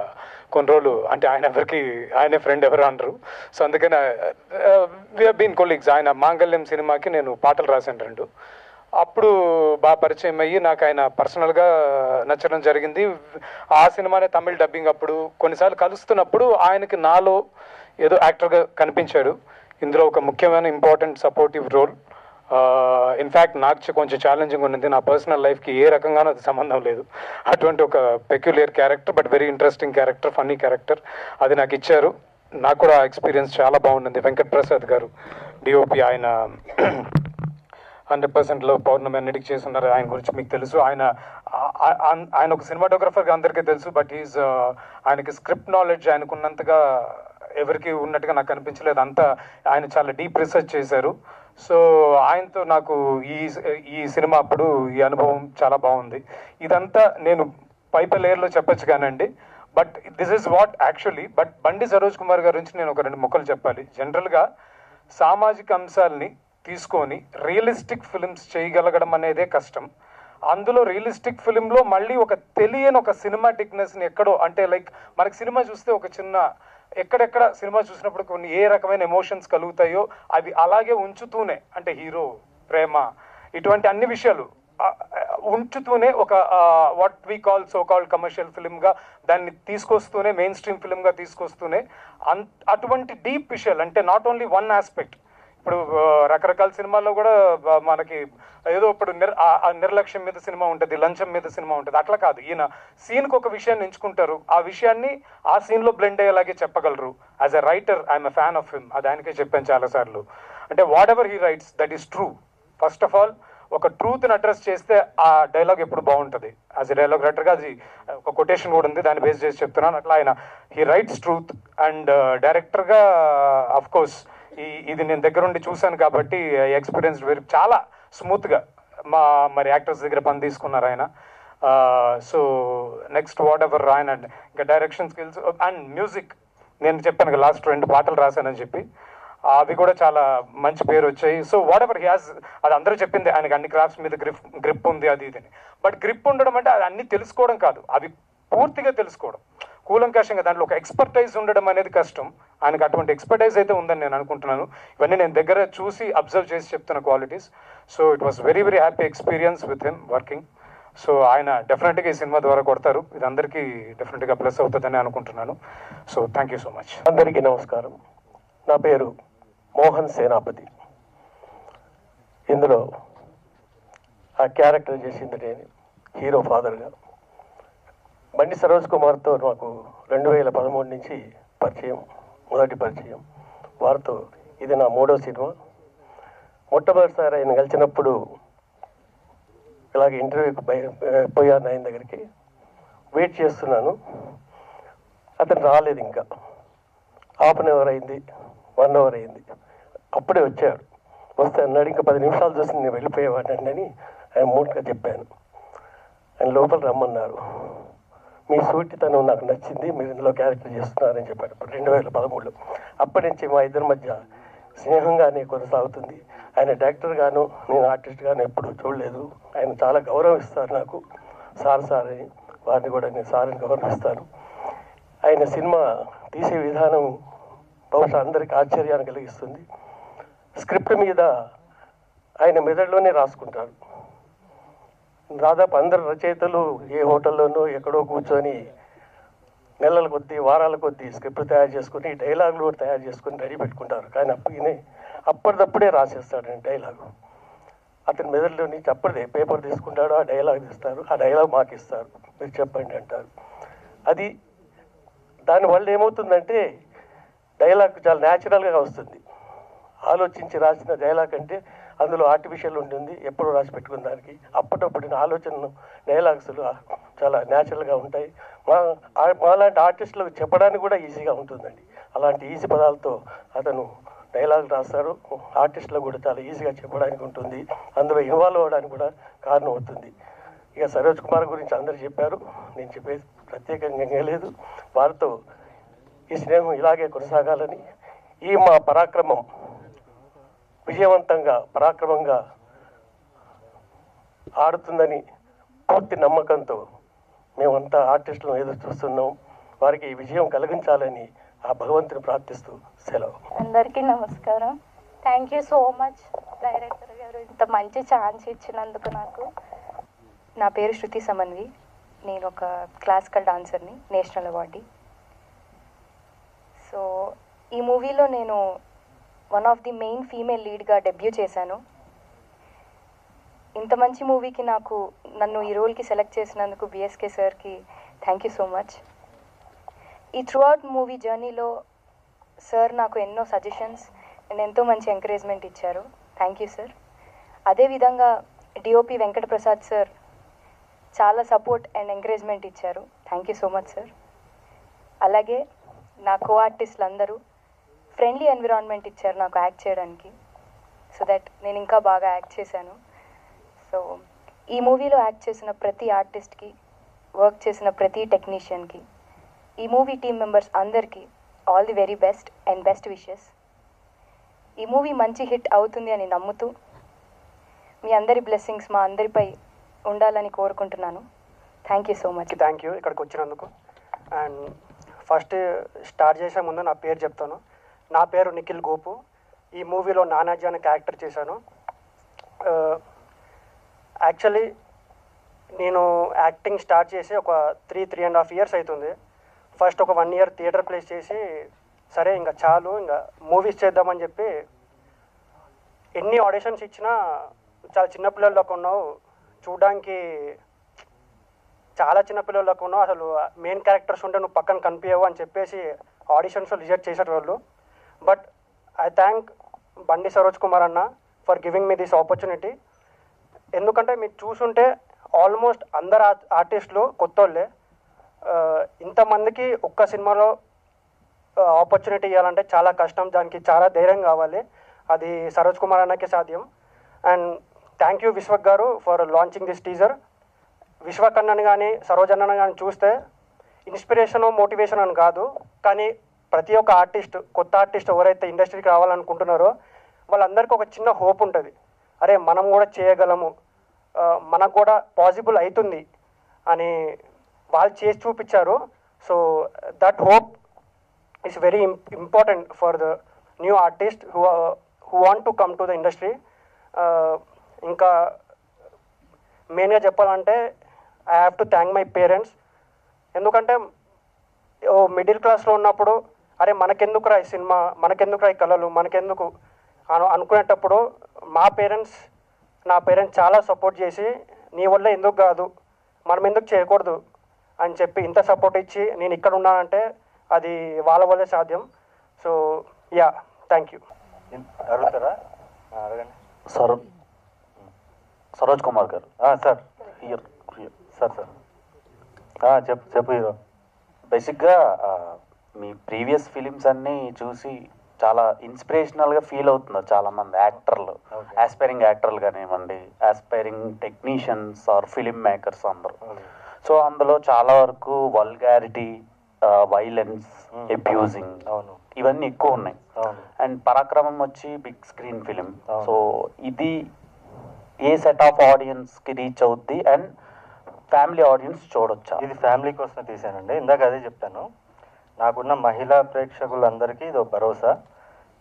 కొన్ని రోజులు. అంటే ఆయనే ఫ్రెండ్ ఎవరు అనరు. సో అందుకని వి హావ్ బీన్ కొలీగ్స్. ఆయన మాంగళ్యం సినిమాకి నేను పాటలు రాశాను 2. అప్పుడు బాగా పరిచయం అయ్యి నాకు ఆయన పర్సనల్గా నచ్చడం జరిగింది. ఆ సినిమానే తమిళ్ డబ్బింగ్ అప్పుడు కొన్నిసార్లు కలుస్తున్నప్పుడు ఆయనకి నాలో ఏదో యాక్టర్గా కనిపించాడు. ఇందులో ఒక ముఖ్యమైన ఇంపార్టెంట్ సపోర్టివ్ రోల్. ఇన్ఫ్యాక్ట్ నాకు కొంచెం ఛాలెంజింగ్ ఉన్నది. నా పర్సనల్ లైఫ్కి ఏ రకంగానూ అది సంబంధం లేదు. అటువంటి ఒక peculiar character, but very interesting character, funny character అది నాకు ఇచ్చారు. నాకు కూడా ఎక్స్పీరియన్స్ చాలా బాగుంది. వెంకట్ ప్రసాద్ గారు డిఓపి, ఆయన 100%లో పౌర్ణమి అన్నిటికి చేస్తున్నారు. ఆయన గురించి మీకు తెలుసు. ఆయన ఒక సినిమాటోగ్రఫర్గా అందరికీ తెలుసు, బట్ ఆయనకి స్క్రిప్ట్ నాలెడ్జ్ ఆయనకున్నంతగా ఎవరికి ఉన్నట్టుగా నాకు అనిపించలేదు. అంతా ఆయన చాలా డీప్ రీసెర్చ్ చేశారు. సో ఆయనతో నాకు ఈ సినిమా అప్పుడు ఈ అనుభవం చాలా బాగుంది. ఇదంతా నేను పై లేయర్లో చెప్పచ్చు కానండి, but this is what actually. But బండి సరోజ్ కుమార్ గారి గురించి నేను ఒక 2 ముక్కలు చెప్పాలి. జనరల్గా సామాజిక అంశాలని తీసుకొని రియలిస్టిక్ ఫిల్మ్స్ చేయగలగడం అనేదే కష్టం. అందులో రియలిస్టిక్ ఫిలింలో మళ్ళీ ఒక తెలియని ఒక సినిమాటిక్నెస్ని ఎక్కడో, అంటే లైక్ మనకి సినిమా చూస్తే ఒక చిన్న ఎక్కడెక్కడ సినిమా చూసినప్పుడు కొన్ని ఏ రకమైన ఎమోషన్స్ కలుగుతాయో అవి అలాగే ఉంచుతూనే, అంటే హీరో, ప్రేమ, ఇటువంటి అన్ని విషయాలు ఉంచుతూనే ఒక what we call so called commercial ఫిలింగా దాన్ని తీసుకొస్తూనే, మెయిన్ స్ట్రీమ్ ఫిలింగా తీసుకొస్తూనే అటువంటి డీప్ విషయాలు, అంటే నాట్ ఓన్లీ వన్ ఆస్పెక్ట్. ఇప్పుడు రకరకాల సినిమాల్లో కూడా మనకి ఏదో ఇప్పుడు నిర్లక్ష్యం మీద సినిమా ఉంటుంది, లంచం మీద సినిమా ఉంటుంది, అట్లా కాదు. ఈయన సీన్కి ఒక విషయాన్ని ఎంచుకుంటారు, ఆ విషయాన్ని ఆ సీన్లో బ్లెండ్ అయ్యేలాగే చెప్పగలరు. As a writer I'm a fan of him. అది ఆయనకే చెప్పాను చాలాసార్లు. అంటే what ever he writes that is true. First of all ఒక ట్రూత్ని అడ్రస్ చేస్తే ఆ డైలాగ్ ఎప్పుడు బాగుంటుంది. యాజ్ ఎ డైలాగ్ రైటర్గా అది ఒక కొటేషన్ కూడా ఉంది, దాన్ని బేస్ చేసి చెప్తున్నాను. అట్లా ఆయన హీ రైట్స్ ట్రూత్. అండ్ డైరెక్టర్గా అఫ్ కోర్స్ ఇది నేను దగ్గరుండి చూశాను కాబట్టి ఎక్స్పీరియన్స్ చాలా స్మూత్గా మరి యాక్టర్స్ దగ్గర పని తీసుకున్నారు ఆయన. సో నెక్స్ట్ వాట్ ఎవర్ ఆయన ఇంకా డైరెక్షన్ స్కిల్స్ అండ్ మ్యూజిక్, నేను చెప్పాను కదా లాస్ట్ 2 పాటలు రాశానని చెప్పి, అవి కూడా చాలా మంచి పేరు వచ్చాయి. So what ever he has, అది అందరూ చెప్పింది, ఆయనకి అన్ని క్రాఫ్ట్స్ మీద గ్రిప్ ఉంది అది ఇదని. బట్ గ్రిప్ ఉండడం అంటే అది అన్ని తెలుసుకోవడం కాదు, అవి పూర్తిగా తెలుసుకోవడం, కూలంకషంగా దాంట్లో ఒక ఎక్స్పర్టైజ్ ఉండడం అనేది కష్టం. ఆయనకు అటువంటి ఎక్స్పర్టైజ్ అయితే ఉందని నేను అనుకుంటున్నాను. ఇవన్నీ నేను దగ్గర చూసి అబ్జర్వ్ చేసి చెప్తున్న qualities. So it was very very happy experience with him working. So ఆయన డెఫినెట్గా ఈ సినిమా ద్వారా కొడతారు, ఇది అందరికీ డెఫినెట్గా ప్లస్ అవుతుందని అనుకుంటున్నాను. So thank you so much. అందరికీ నమస్కారం. నా పేరు మోహన్ సేనాపతి. ఇందులో ఆ క్యారెక్టర్ చేసింది నేను, హీరో ఫాదర్గా. బండి సరోజ్ కుమార్తో నాకు 2013 నుంచి మొదటి పరిచయం. వారితో ఇది నా 3వ సినిమా. మొట్టమొదటిసారి ఆయన కలిసినప్పుడు ఇలాగ ఇంటర్వ్యూకి పోయాను ఆయన దగ్గరికి. వెయిట్ చేస్తున్నాను, అతను రాలేదు. ఇంకా ½ అన్ అవర్ అయింది, 1 అవర్ అయింది, అప్పుడే వచ్చాడు. వస్తే అన్నాడు ఇంకా 10 నిమిషాలు చూసి నేను వెళ్ళిపోయేవాడిని అని ఆయన మూటగా చెప్పాను. ఆయన లోపల రమ్మన్నారు. మీ సూటితనం నాకు నచ్చింది, మీరు ఇందులో క్యారెక్టర్ చేస్తున్నారని చెప్పాడు. 2013లో. అప్పటి నుంచి మా ఇద్దరి మధ్య స్నేహంగానే కొనసాగుతుంది. ఆయన డైరెక్టర్ గాను, నేను ఆర్టిస్ట్ గాను ఎప్పుడు చూడలేదు. ఆయన చాలా గౌరవిస్తారు నాకు, సార్ అని. వారిని కూడా నేను సార్ని గౌరవిస్తాను. ఆయన సినిమా తీసే విధానం బహుశా అందరికీ ఆశ్చర్యాన్ని కలిగిస్తుంది. స్క్రిప్ట్ మీద ఆయన మెదడులోనే రాసుకుంటారు. దాదాపు అందరు రచయితలు ఏ హోటల్లోనో ఎక్కడో కూర్చొని నెలల కొద్దీ, వారాల కొద్దీ స్క్రిప్ట్ తయారు చేసుకుని, డైలాగులు కూడా తయారు చేసుకుని రెడీ పెట్టుకుంటారు. కానీ అప్పటిదప్పుడే రాసేస్తాడు డైలాగు. అతని మెదడులో నుంచి అప్పటిదే పేపర్ తీసుకుంటాడు, ఆ డైలాగ్ తీస్తారు, ఆ డైలాగ్ మాకు ఇస్తారు, మీరు చెప్పండి అంటారు. అది దానివల్ల ఏమవుతుందంటే డైలాగ్ చాలా న్యాచురల్గా వస్తుంది. ఆలోచించి రాసిన డైలాగ్ అంటే అందులో ఆర్టిఫిషియల్ ఉంటుంది, ఎప్పుడో రాసి పెట్టుకున్న దానికి. అప్పటికప్పుడు ఆలోచనలు, డైలాగ్స్లు చాలా న్యాచురల్గా ఉంటాయి. మాలాంటి ఆర్టిస్టులకు చెప్పడానికి కూడా ఈజీగా ఉంటుందండి. అలాంటి ఈజీ పదాలతో అతను డైలాగ్ రాస్తారు. ఆర్టిస్టులకు కూడా చాలా ఈజీగా చెప్పడానికి ఉంటుంది, అందులో ఇన్వాల్వ్ అవ్వడానికి కూడా కారణం అవుతుంది. ఇక సరోజ్ కుమార్ గురించి అందరు చెప్పారు, నేను చెప్పేది ప్రత్యేకంగా లేదు. వారితో ఈ స్నేహం ఇలాగే కొనసాగాలని, ఈ మా పరాక్రమం విజయవంతంగా పరాక్రమంగా ఆడుతుందని పూర్తి నమ్మకంతో మేమంతా ఆర్టిస్టులను ఎదురు చూస్తున్నాం. వారికి ఈ విజయం కలిగించాలని ఆ భగవంతుని ప్రార్థిస్తూ సెలవు. అందరికీ నమస్కారం. Thank you so much director గారు, ఇంత మంచి ఛాన్స్ ఇచ్చినందుకు నాకు. నా పేరు శృతి సమన్వి, నేను ఒక క్లాసికల్ డాన్సర్ని, నేషనల్ అవార్డీ. సో ఈ మూవీలో నేను one of the main female లీడ్గా డెబ్యూ చేశాను. ఇంత మంచి మూవీకి నన్ను ఈ రోల్కి సెలెక్ట్ చేసినందుకు బిఎస్కే సార్కి థ్యాంక్ యూ సో మచ్. ఈ త్రూ అవుట్ మూవీ జర్నీలో సార్ నాకు ఎన్నో సజెషన్స్ అండ్ ఎంతో మంచి ఎంకరేజ్మెంట్ ఇచ్చారు. Thank you sir. అదేవిధంగా డిఓపి వెంకట ప్రసాద్ సార్ చాలా సపోర్ట్ అండ్ ఎంకరేజ్మెంట్ ఇచ్చారు. Thank you so much sir. అలాగే నా కో ఆర్టిస్టులు అందరూ ఫ్రెండ్లీ ఎన్విరాన్మెంట్ ఇచ్చారు నాకు యాక్ట్ చేయడానికి, సో దట్ నేను ఇంకా బాగా యాక్ట్ చేశాను. సో ఈ మూవీలో యాక్ట్ చేసిన ప్రతి ఆర్టిస్ట్కి, వర్క్ చేసిన ప్రతి టెక్నీషియన్కి, ఈ మూవీ టీమ్ మెంబర్స్ అందరికీ all the very best and best wishes. ఈ మూవీ మంచి హిట్ అవుతుంది అని నమ్ముతూ మీ అందరి బ్లెస్సింగ్స్ మా అందరిపై ఉండాలని కోరుకుంటున్నాను. Thank you so much. Thank you ఇక్కడికి వచ్చినందుకు. అండ్ ఫస్ట్ స్టార్ట్ చేసే ముందు నా పేరు చెప్తాను. నా పేరు నిఖిల్ గోపు. ఈ మూవీలో నానాజీ అనే క్యారెక్టర్ చేశాను. యాక్చువల్లీ నేను యాక్టింగ్ స్టార్ట్ చేసి ఒక 3.5 years అవుతుంది. ఫస్ట్ ఒక 1 year థియేటర్ ప్లేస్ చేసి సరే ఇంకా చాలు ఇంకా మూవీస్ చేద్దామని చెప్పి ఎన్ని ఆడిషన్స్ ఇచ్చినా చాలా చిన్నపిల్లల్లోకి ఉన్నావు, చూడడానికి చాలా చిన్నపిల్లల్లోకి ఉన్నావు, అసలు మెయిన్ క్యారెక్టర్స్ ఉంటే నువ్వు పక్కన కనిపించవు అని చెప్పేసి ఆడిషన్స్ రిజెక్ట్ చేసేటోళ్ళు. బట్ ఐ థ్యాంక్ బండి సరోజ్ కుమార్ అన్న for giving me this opportunity. ఎందుకంటే మీరు చూసుంటే ఆల్మోస్ట్ అందరు ఆర్టిస్టులు కొత్తోళ్ళే. ఇంతమందికి ఒక్క సినిమాలో ఆపర్చునిటీ ఇవ్వాలంటే చాలా కష్టం, దానికి చాలా ధైర్యం కావాలి. అది సరోజ్ కుమార్ అన్నకే సాధ్యం. అండ్ థ్యాంక్ యూ విశ్వక్ గారు for launching this teaser. Vishwak అన్నని కానీ సరోజ్ అన్నని కానీ చూస్తే ఇన్స్పిరేషన్ మోటివేషన్ అని కాదు, కానీ ప్రతి ఒక్క ఆర్టిస్ట్, కొత్త ఆర్టిస్ట్ ఎవరైతే ఇండస్ట్రీకి రావాలనుకుంటున్నారో వాళ్ళందరికీ ఒక చిన్న హోప్ ఉంటుంది, అరే మనం కూడా చేయగలము, మనకు కూడా పాసిబుల్ అవుతుంది అని వాళ్ళు చేసి చూపించారు. So that hope is very important for the new artist who want to come to the industry. ఇంకా మెయిన్గా చెప్పాలంటే I have to thank my parents. ఎందుకంటే మిడిల్ క్లాస్లో ఉన్నప్పుడు అరే మనకెందుకు రా ఈ సినిమా, మనకెందుకు రా ఈ కళలు, మనకెందుకు అనుకునేటప్పుడు నా పేరెంట్స్ చాలా సపోర్ట్ చేసి నీ వల్ల ఎందుకు కాదు, మనం ఎందుకు చేయకూడదు అని చెప్పి ఇంత సపోర్ట్ ఇచ్చి నేను ఇక్కడ ఉన్నానంటే అది వాళ్ళ వల్లే సాధ్యం. So yeah, thank you. అడుగుతారా? అడగండి. సరోజ్ కుమార్ గారు. సార్ సార్ చెప్పు హీరో. బేసిక్గా మీ ప్రీవియస్ ఫిలిమ్స్ అన్నీ చూసి చాలా ఇన్స్పిరేషనల్గా ఫీల్ అవుతున్నారు చాలామంది యాక్టర్లు, ఆస్పైరింగ్ యాక్టర్లు కానివ్వండి, aspiring technicians or film makers అందరూ. సో అందులో చాలా వరకు వల్గారిటీ, వైలెన్స్, అబ్యూజింగ్ ఇవన్నీ ఎక్కువ ఉన్నాయి. అండ్ పరాక్రమం వచ్చి బిగ్ స్క్రీన్ ఫిలిం. సో ఇది ఏ సెట్ ఆఫ్ ఆడియన్స్కి రీచ్ అవుద్ది అండ్ ఫ్యామిలీ ఆడియన్స్ చూడొచ్చా? ఇది ఫ్యామిలీ కోసమే తీసానండి. ఇందాక అదే చెప్తాను, నాకున్న మహిళా ప్రేక్షకులందరికీ ఇది ఒక భరోసా.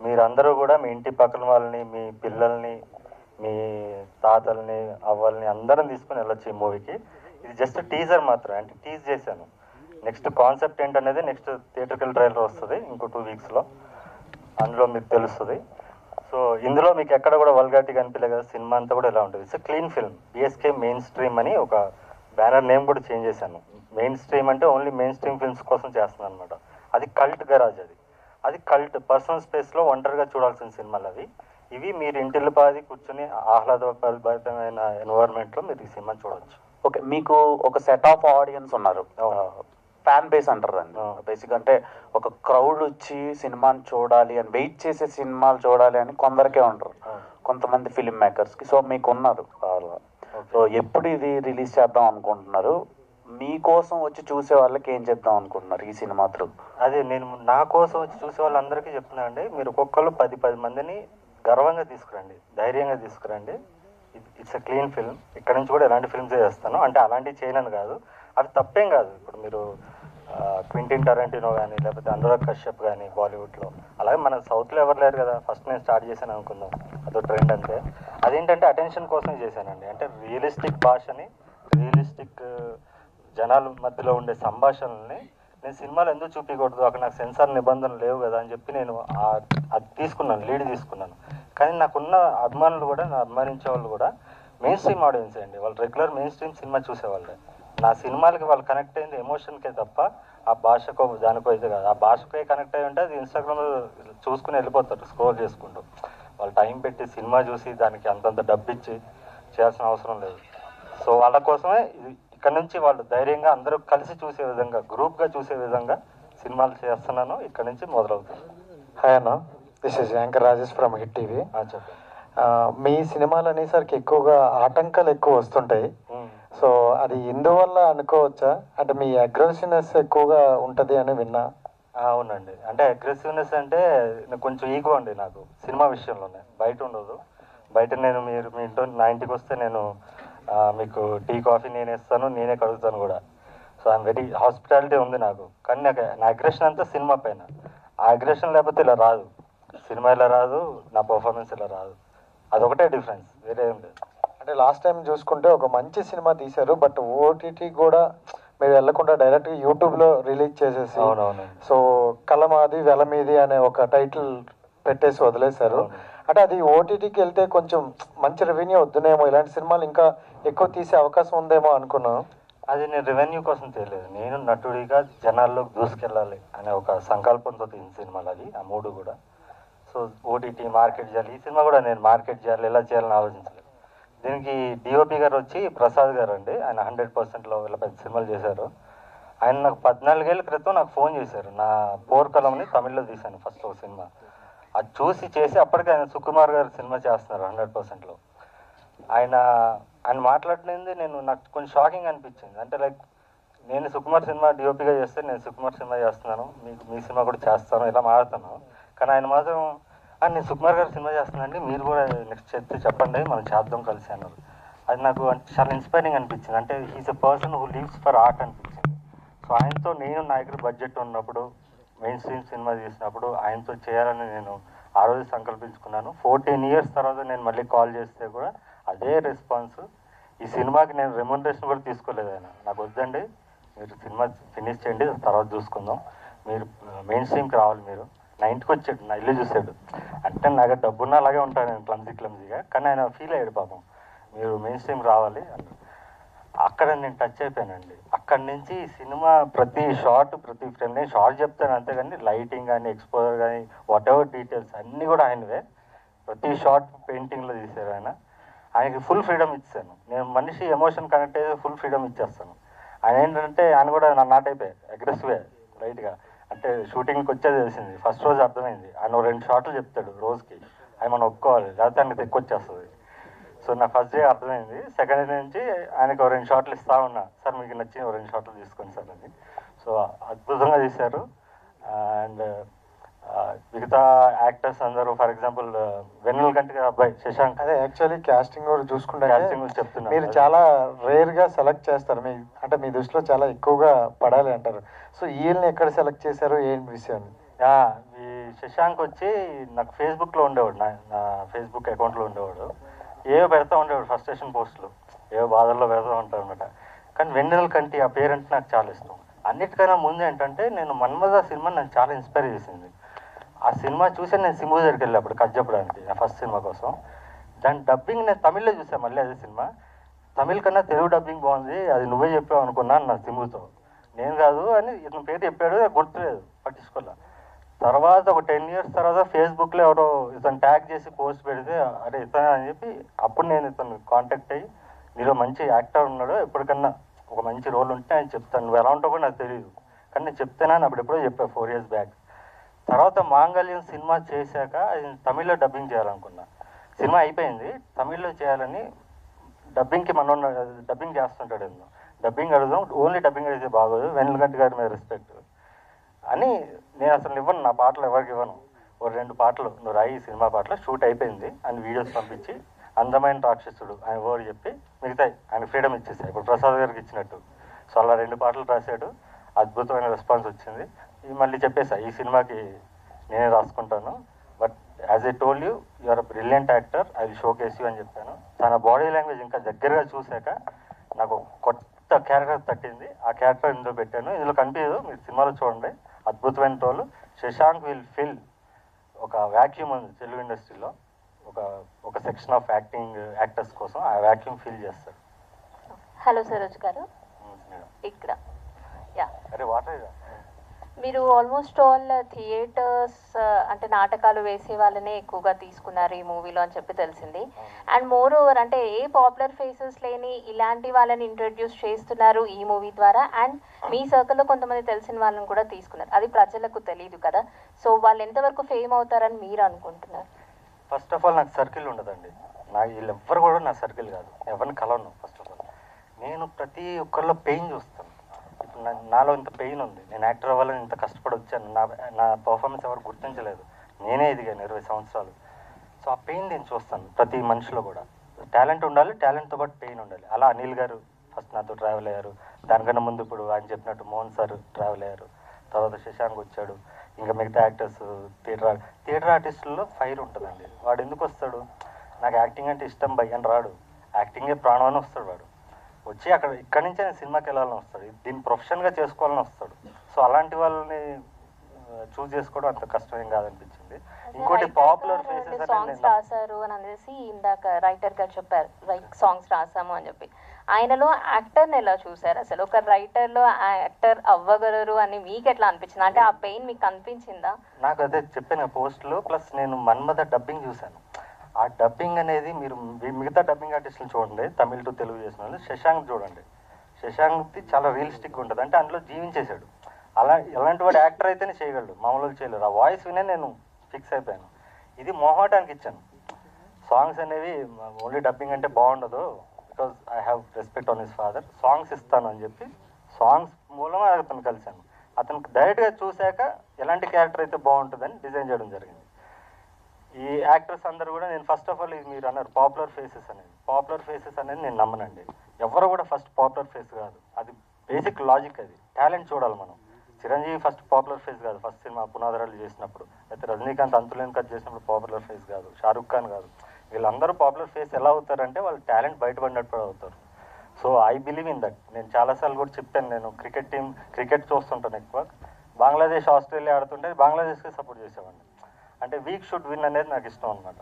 మీరందరూ కూడా మీ ఇంటి పక్కన వాళ్ళని, మీ పిల్లల్ని, మీ తాతల్ని, అవ్వల్ని అందరం తీసుకుని వెళ్ళొచ్చు ఈ మూవీకి. ఇది జస్ట్ టీజర్ మాత్రం, అంటే టీజ్ చేశాను. నెక్స్ట్ కాన్సెప్ట్ ఏంటనేది నెక్స్ట్ థియేటర్కల్ ట్రైలర్ వస్తుంది ఇంకో 2 weeksలో, అందులో మీకు తెలుస్తుంది. సో ఇందులో మీకు ఎక్కడ కూడా వల్గారిటీ కనిపించలేదు కదా, సినిమా అంతా కూడా ఎలా ఉంటుంది. It's clean film. BSK main stream అని ఒక బ్యానర్ నేమ్ కూడా చేంజ్ చేశాను. మెయిన్ స్ట్రీమ్ అంటే ఓన్లీ మెయిన్ స్ట్రీమ్ ఫిల్మ్స్ కోసం చేస్తున్నాను అనమాట. అది కల్ట్ గరాజ్, అది కల్ట్ పర్సనల్ స్పేస్లో ఒంటరిగా చూడాల్సిన సినిమాలు అవి. ఇవి మీరు ఇంటిల్లిపాది కూర్చొని ఆహ్లాదభరితమైన ఎన్వైర్న్మెంట్లో మీరు ఈ సినిమా చూడవచ్చు. ఓకే, మీకు ఒక సెట్ ఆఫ్ ఆడియన్స్ ఉన్నారు, ఫ్యాన్ బేస్ అంటారు దాన్ని. బేసిక్ అంటే ఒక క్రౌడ్ వచ్చి సినిమాని చూడాలి అని, వెయిట్ చేసే సినిమాలు చూడాలి అని కొందరికే ఉంటారు, కొంతమంది ఫిలిం మేకర్స్కి. సో మీకు ఉన్నారు. సో ఎప్పుడు ఇది రిలీజ్ చేద్దాం అనుకుంటున్నారు? మీకోసం వచ్చి చూసే వాళ్ళకి ఏం చెప్దాం అనుకుంటున్నారు ఈ సినిమా త్రూ? అదే నేను నా కోసం వచ్చి చూసే వాళ్ళందరికీ చెప్తున్నా అండి, మీరు ఒక్కొక్కరు 10 మందిని గర్వంగా తీసుకురండి, ధైర్యంగా తీసుకురండి. It's a clean film. ఇక్కడ నుంచి కూడా ఎలాంటి ఫిల్మ్స్ చేస్తాను, అంటే అలాంటివి చేయనని కాదు, అవి తప్పేం కాదు. ఇప్పుడు మీరు క్వింటిన్ టరెంటినో కానీ లేకపోతే అనురాగ్ కశ్యప్ కానీ బాలీవుడ్లో, అలాగే మన సౌత్లో ఎవరు లేరు కదా, ఫస్ట్ నేను స్టార్ట్ చేశాను అనుకుందాం, అదో ట్రెండ్ అంతే. అదేంటంటే అటెన్షన్ కోసమే చేశానండి. అంటే రియలిస్టిక్ భాషని, రియలిస్టిక్ జనాల మధ్యలో ఉండే సంభాషణల్ని నేను సినిమాలు ఎందుకు చూపించకూడదు, అక్కడ నాకు సెన్సార్ నిబంధనలు లేవు కదా అని చెప్పి నేను అది తీసుకున్నాను, లీడ్ తీసుకున్నాను. కానీ నాకున్న అభిమానులు కూడా, నా అభిమానించే వాళ్ళు కూడా మెయిన్ స్ట్రీమ్ ఆడియన్స్ అండి. వాళ్ళు రెగ్యులర్ మెయిన్ స్ట్రీమ్ సినిమా చూసేవాళ్ళే. నా సినిమాలకి వాళ్ళు కనెక్ట్ అయింది ఎమోషన్కే తప్ప ఆ భాషకో దానికో అయితే కాదు. ఆ భాషకే కనెక్ట్ అయ్యి ఉంటే అది ఇన్స్టాగ్రామ్లో చూసుకుని వెళ్ళిపోతారు స్క్రోల్ చేసుకుంటూ. వాళ్ళు టైం పెట్టి సినిమా చూసి దానికి అంతంత డబ్బు ఇచ్చి చేయాల్సిన అవసరం లేదు. సో వాళ్ళ కోసమే ఇక్కడ నుంచి వాళ్ళు ధైర్యంగా అందరూ కలిసి చూసే విధంగా, గ్రూప్గా చూసే విధంగా సినిమాలు చేస్తున్నాను. ఇక్కడ నుంచి మొదలవుతుంది. హాయ్ అన్న, this is anchor Rajesh from hit TV. చెప్పండి. మీ సినిమాలు అనేసరికి ఎక్కువగా ఆటంకాలు ఎక్కువ వస్తుంటాయి. సో అది ఎందువల్ల అనుకోవచ్చా? అంటే మీ అగ్రెసివ్నెస్ ఎక్కువగా ఉంటుంది అని విన్నా. అవునండి, అంటే అగ్రెసివ్నెస్ అంటే కొంచెం ఈగో అండి నాకు సినిమా విషయంలోనే. బయట ఉండదు. బయట నేను మీరు మీ ఇంట్లో నా ఇంటికి వస్తే నేను మీకు టీ కాఫీ నేనే ఇస్తాను, నేనే కడుగుతాను కూడా. సో ఐఎమ్ వెరీ హాస్పిటాలిటీ ఉంది నాకు. కానీ నా అగ్రెషన్ అంతా సినిమా పైన. ఆ అగ్రెషన్ లేకపోతే ఇలా రాదు, సినిమా ఇలా రాదు, నా పర్ఫార్మెన్స్ ఇలా రాదు. అదొకటే డిఫరెన్స్, వేరే ఏం లేదు. అంటే లాస్ట్ టైం చూసుకుంటే ఒక మంచి సినిమా తీశారు, బట్ ఓటీటీ కూడా మీరు వెళ్లకుండా డైరెక్ట్గా యూట్యూబ్లో రిలీజ్ చేసేసి, సో కలమాది వెలమీది అనే ఒక టైటిల్ పెట్టేసి వదిలేశారు. అంటే అది ఓటీటీకి వెళ్తే కొంచెం మంచి రెవెన్యూ వద్దునేమో, ఇలాంటి సినిమాలు ఇంకా ఎక్కువ తీసే అవకాశం ఉందేమో అనుకున్నాను. అది నేను రెవెన్యూ కోసం తెలియదు, నేను నటుడిగా జనాల్లోకి దూసుకెళ్ళాలి అనే ఒక సంకల్పంతో తీసిన సినిమాలు అది, ఆ మూడు కూడా. సో ఓటీటీ మార్కెట్ చేయాలి, ఈ సినిమా కూడా నేను మార్కెట్ చేయాలి, ఎలా చేయాలని ఆలోచించలేదు. దీనికి డిఓపి గారు వచ్చి ప్రసాద్ గారు అండి, ఆయన 100%లో ఇలా పెద్ద సినిమాలు చేశారు. ఆయన నాకు 14 ఏళ్ళ క్రితం నాకు ఫోన్ చేశారు. నా పోర్కలంని తమిళ్లో తీశాను ఫస్ట్ ఒక సినిమా. అది చూసి చేసి అప్పటికి ఆయన సుకుమార్ గారు సినిమా చేస్తున్నారు 100%లో. ఆయన మాట్లాడినది నాకు కొంచెం షాకింగ్ అనిపించింది. అంటే లైక్ నేను సుకుమార్ సినిమా డిఓపిగా చేస్తే నేను సుకుమార్ సినిమా చేస్తున్నాను, మీ సినిమా కూడా చేస్తాను, ఇలా మాట్లాడుతాను. కానీ ఆయన మాత్రం నేను సుకుమార్ గారు సినిమా చేస్తున్నానండి, మీరు కూడా నెక్స్ట్ చెప్తే చెప్పండి, మనం చేద్దాం కలిసి అన్నారు. అది నాకు చాలా ఇన్స్పైరింగ్ అనిపించింది. అంటే he's a person who lives for art అనిపించింది. సో ఆయనతో నేను నా దగ్గర బడ్జెట్ ఉన్నప్పుడు, మెయిన్ స్ట్రీమ్ సినిమా తీసినప్పుడు ఆయనతో చేయాలని నేను ఆ రోజు సంకల్పించుకున్నాను. 14 years తర్వాత నేను మళ్ళీ కాల్ చేస్తే కూడా అదే రెస్పాన్స్. ఈ సినిమాకి నేను రెమ్యునరేషన్ కూడా తీసుకోలేదు. ఆయన నాకు వద్దండి, మీరు సినిమా ఫినిష్ చేయండి, తర్వాత చూసుకుందాం, మీరు మెయిన్ స్ట్రీమ్కి రావాలి, మీరు నా ఇంటికి వచ్చాడు, నా ఇల్లు చూసాడు. అంటే నాకు డబ్బున్న అలాగే ఉంటాను నేను, క్లమ్జీగా. కానీ ఆయన ఫీల్ అయ్యాడు పాపం, మీరు మెయిన్ స్ట్రీమ్ రావాలి అని. అక్కడ నేను టచ్ అయిపోయానండి. అక్కడి నుంచి సినిమా ప్రతి షార్ట్, ప్రతి ఫ్రేమ్ నేను షార్ట్ చెప్తాను అంతేగాని లైటింగ్ కానీ, ఎక్స్పోజర్ కానీ, వాట్ ఎవర్ డీటెయిల్స్ అన్నీ కూడా ఆయనవే. ప్రతి షార్ట్ పెయింటింగ్లో తీశారు ఆయన. ఆయనకి ఫుల్ ఫ్రీడమ్ ఇచ్చాను. నేను మనిషి ఎమోషన్ కనెక్ట్ అయితే ఫుల్ ఫ్రీడమ్ ఇచ్చేస్తాను. ఆయన ఏంటంటే ఆయన కూడా నా టైపే, అగ్రెసివే రైట్గా. అంటే షూటింగ్కి వచ్చేది తెలిసింది, ఫస్ట్ రోజు అర్థమైంది. ఆయన 2 షాట్లు చెప్తాడు రోజుకి, అవి మనం ఒప్పుకోవాలి, లేకపోతే ఆయనకి తెక్కొచ్చేస్తుంది. సో నా ఫస్ట్ డే అర్థమైంది. సెకండ్ డే నుంచి ఆయనకు 2 షాట్లు ఇస్తా ఉన్నా, సార్ మీకు నచ్చిన 2 షాట్లు తీసుకోండి సార్ అని. సో అద్భుతంగా తీశారు. అండ్ మిగతా యాక్టర్స్ అందరూ, ఫర్ ఎగ్జాంపుల్ వెన్నెల కంటి అబ్బాయి శశాంక్, అదే యాక్చువల్లీ క్యాస్టింగ్ కూడా చూసుకుంటే చెప్తున్నా, మీరు చాలా రేర్గా సెలెక్ట్ చేస్తారు. అంటే మీ దృష్టిలో చాలా ఎక్కువగా పడాలి అంటారు. సో వీళ్ళని ఎక్కడ సెలెక్ట్ చేశారు, ఏం విషయం? ఈ శశాంక్ వచ్చి నాకు ఫేస్బుక్లో ఉండేవాడు, నా ఫేస్బుక్ అకౌంట్లో ఉండేవాడు. ఏవో పెడతా ఉండేవాడు ఫ్రస్ట్రేషన్ పోస్టులు, ఏవో బాధల్లో పెడతా ఉంటారు అనమాట. కానీ వెన్నెల కంటి ఆ పేరెంట్ నాకు చాలా ఇష్టం. అన్నిటికన్నా ముందు ఏంటంటే నేను మన్మథ సినిమా నన్ను చాలా ఇన్స్పైర్ చేసింది. ఆ సినిమా చూసి నేను సింబు దగ్గరికి వెళ్ళి అప్పుడు కట్ చెప్పడానికి, నా ఫస్ట్ సినిమా కోసం. దాని డబ్బింగ్ నేను తమిళ్లో చూసాను. మళ్ళీ అదే సినిమా తమిళ్ కన్నా తెలుగు డబ్బింగ్ బాగుంది, అది నువ్వే చెప్పావు అనుకున్నాను నా సింబుతో. నేను కాదు అని ఇతని పేరు చెప్పాడు, గుర్తులేదు, పట్టించుకోలే. తర్వాత ఒక 10 years తర్వాత ఫేస్బుక్లో ఎవరో ఇతను ట్యాగ్ చేసి పోస్ట్ పెడితే అరే ఇతను అని చెప్పి అప్పుడు నేను ఇతను కాంటాక్ట్ అయ్యి, నీలో మంచి యాక్టర్ ఉన్నాడు, ఎప్పటికన్నా ఒక మంచి రోల్ ఉంటే ఆయన చెప్తాను, నువ్వు ఎలా ఉంటావు కూడా నాకు తెలియదు, కానీ నేను చెప్తానా అని అప్పుడు ఎప్పుడో చెప్పా 4 years బ్యాక్. తర్వాత మాంగళ్యం సినిమా చేశాక అది తమిళ్లో డబ్బింగ్ చేయాలనుకున్నా. సినిమా అయిపోయింది, తమిళ్లో చేయాలని డబ్బింగ్కి మనం డబ్బింగ్ చేస్తుంటాడు ఎందుకు డబ్బింగ్ అడుగుదాం, ఓన్లీ డబ్బింగ్ అడిగితే బాగోదు, వెన్నెలకంటి గారి మీద రెస్పెక్ట్ అని నేను అసలు ఇవ్వను, నా పాటలు ఎవరికి ఇవ్వను. ఓ 2 పాటలు నువ్వు రాయి సినిమా పాటలు షూట్ అయిపోయింది అని వీడియోస్ పంపించి అందమైన రాక్షసుడు ఆయన ఓడి చెప్పి మిగతా ఆయన ఫ్రీడమ్ ఇచ్చేసాయి ఇప్పుడు ప్రసాద్ గారికి ఇచ్చినట్టు. సో అలా 2 పాటలు రాశాడు, అద్భుతమైన రెస్పాన్స్ వచ్చింది. ఇది మళ్ళీ చెప్పేసా ఈ సినిమాకి నేనే రాసుకుంటాను, but as I told you are a brilliant actor, I will showcase you అని చెప్పాను. తన బాడీ లాంగ్వేజ్ ఇంకా దగ్గరగా చూశాక నాకు కొత్త క్యారెక్టర్ తట్టింది, ఆ క్యారెక్టర్ ఇందులో పెట్టాను. ఇందులో కనిపించదు, మీరు సినిమాలో చూడండి, అద్భుతమైన రోల్. శశాంక్ విల్ ఫిల్ ఒక వ్యాక్యూమ్ ఉంది తెలుగు ఇండస్ట్రీలో, ఒక సెక్షన్ ఆఫ్ యాక్టర్స్ కోసం ఆ వ్యాక్యూమ్ ఫిల్ చేస్తారు. హలో సరోజ్ గారు, ఇక్కడ యా అరే వాటర్ మీరు ఆల్మోస్ట్ ఆల్ థియేటర్స్ అంటే నాటకాలు వేసే వాళ్ళనే ఎక్కువగా తీసుకున్నారు ఈ మూవీలో అని చెప్పి తెలిసింది. అండ్ మోర్ ఓవర్ అంటే ఏ పాపులర్ ఫేసెస్ లేని ఇలాంటి వాళ్ళని ఇంట్రడ్యూస్ చేస్తున్నారు ఈ మూవీ ద్వారా. అండ్ మీ సర్కిల్లో కొంతమంది తెలిసిన వాళ్ళని కూడా తీసుకున్నారు, అది ప్రజలకు తెలియదు కదా. సో వాళ్ళు ఎంతవరకు ఫేమ్ అవుతారని మీరు అనుకుంటున్నారు? ఫస్ట్ ఆఫ్ ఆల్ నాకు సర్కిల్ ఉండదండి, వీళ్ళు ఎవ్వరు కూడా నా సర్కిల్ కాదు, ఎవరిని కలవను. ఫస్ట్ ఆఫ్ ఆల్ నేను ప్రతి ఒక్కరిలో పెయిన్ చూస్తాను. ఇప్పుడు నాలో ఇంత పెయిన్ ఉంది, నేను యాక్టర్ అవ్వాలని ఇంత కష్టపడి వచ్చాను, నా పర్ఫార్మెన్స్ ఎవరు గుర్తించలేదు, నేనే ఎదిగాను 20 సంవత్సరాలు. సో ఆ పెయిన్ నేను చూస్తాను ప్రతి మనిషిలో కూడా. టాలెంట్ ఉండాలి, టాలెంట్తో పాటు పెయిన్ ఉండాలి. అలా అనిల్ గారు ఫస్ట్ నాతో ట్రావెల్ అయ్యారు, దానికన్నా ముందు ఇప్పుడు ఆయన చెప్పినట్టు మోహన్ సార్ ట్రావెల్ అయ్యారు, తర్వాత శశాంక్ వచ్చాడు, ఇంకా మిగతా యాక్టర్స్. థియేటర్ ఆర్టిస్టుల్లో ఫైర్ ఉంటుందండి. వాడు ఎందుకు వస్తాడు, నాకు యాక్టింగ్ అంటే ఇష్టం భయ్ అని రాడు, యాక్టింగే ప్రాణం అని వస్తాడు. వాడు వచ్చి ఇక్కడి నుంచే నేను సినిమాకి వెళ్ళాలని వస్తాడు, దీన్ని ప్రొఫెషన్గా చేసుకోవాలని వస్తాడు. సో అలాంటి వాళ్ళని చూస్ చేసుకోవడం అంత కష్టం ఏం కాదనిపించింది. ఇంకోటి పాపులర్ ఫేసెస్ సాంగ్స్ రాశారు అని అనేసి ఇందాక రైటర్ గారు చెప్పారు, సాంగ్స్ రాసాము అని చెప్పి. ఆయనలో యాక్టర్ని ఎలా చూసారు అసలు? ఒక రైటర్లో యాక్టర్ అవ్వగలరు అని మీకు ఎట్లా అనిపించింది? అంటే ఆ పెయిన్ మీకు అనిపించిందా? నాకు అదే చెప్పాను పోస్ట్లో. ప్లస్ నేను మన్మథ డబ్బింగ్ చూశాను. ఆ డబ్బింగ్ అనేది మీరు మిగతా డబ్బింగ్ ఆర్టిస్టులు చూడండి, తమిళ టు తెలుగు చేసిన వాళ్ళు. శశాంక్ చూడండి, శశాంక్ది చాలా రియలిస్టిక్గా ఉంటుంది, అంటే అందులో జీవించేశాడు. ఎలాంటి వాడు యాక్టర్ అయితేనే చేయగలడు, మామూలుగా చేయలేరు. ఆ వాయిస్ వినే నేను ఫిక్స్ అయిపోయాను. ఇది మొహమాటానికి ఇచ్చాను. సాంగ్స్ అనేవి ఓన్లీ డబ్బింగ్ అంటే బాగుండదు, because I have respect on his father. Songs ఇస్తాను అని చెప్పి సాంగ్స్ మూలంగా అతను కలిశాను. అతనికి డైరెక్ట్గా చూశాక ఎలాంటి క్యారెక్టర్ అయితే బాగుంటుందని డిజైన్ చేయడం జరిగింది. ఈ యాక్టర్స్ అందరూ కూడా నేను ఫస్ట్ ఆఫ్ ఆల్ ఇది మీరు అన్నారు పాపులర్ ఫేసెస్ అనేది నేను నమ్మనండి. ఎవరు కూడా ఫస్ట్ పాపులర్ ఫేస్ కాదు, అది బేసిక్ లాజిక్. అది టాలెంట్ చూడాలి మనం. చిరంజీవి ఫస్ట్ పాపులర్ ఫేస్ కాదు, ఫస్ట్ సినిమా పునాదరాలు చేసినప్పుడు. అయితే రజనీకాంత్ అంతులేని కట్ చేసినప్పుడు పాపులర్ ఫేస్ కాదు, షారుఖ్ ఖాన్ కాదు. వీళ్ళందరూ పాపులర్ ఫేస్ ఎలా అవుతారంటే వాళ్ళు టాలెంట్ బయటపడినప్పుడు అవుతారు. So I believe in that. నేను చాలాసార్లు కూడా చెప్పాను, నేను క్రికెట్ చూస్తుంటాను ఎక్కువ. బంగ్లాదేశ్ ఆస్ట్రేలియా ఆడుతుంటే బంగ్లాదేశ్కి సపోర్ట్ చేసేవాడిని. అంటే వీక్ షుడ్ విన్ అనేది నాకు ఇష్టం అనమాట.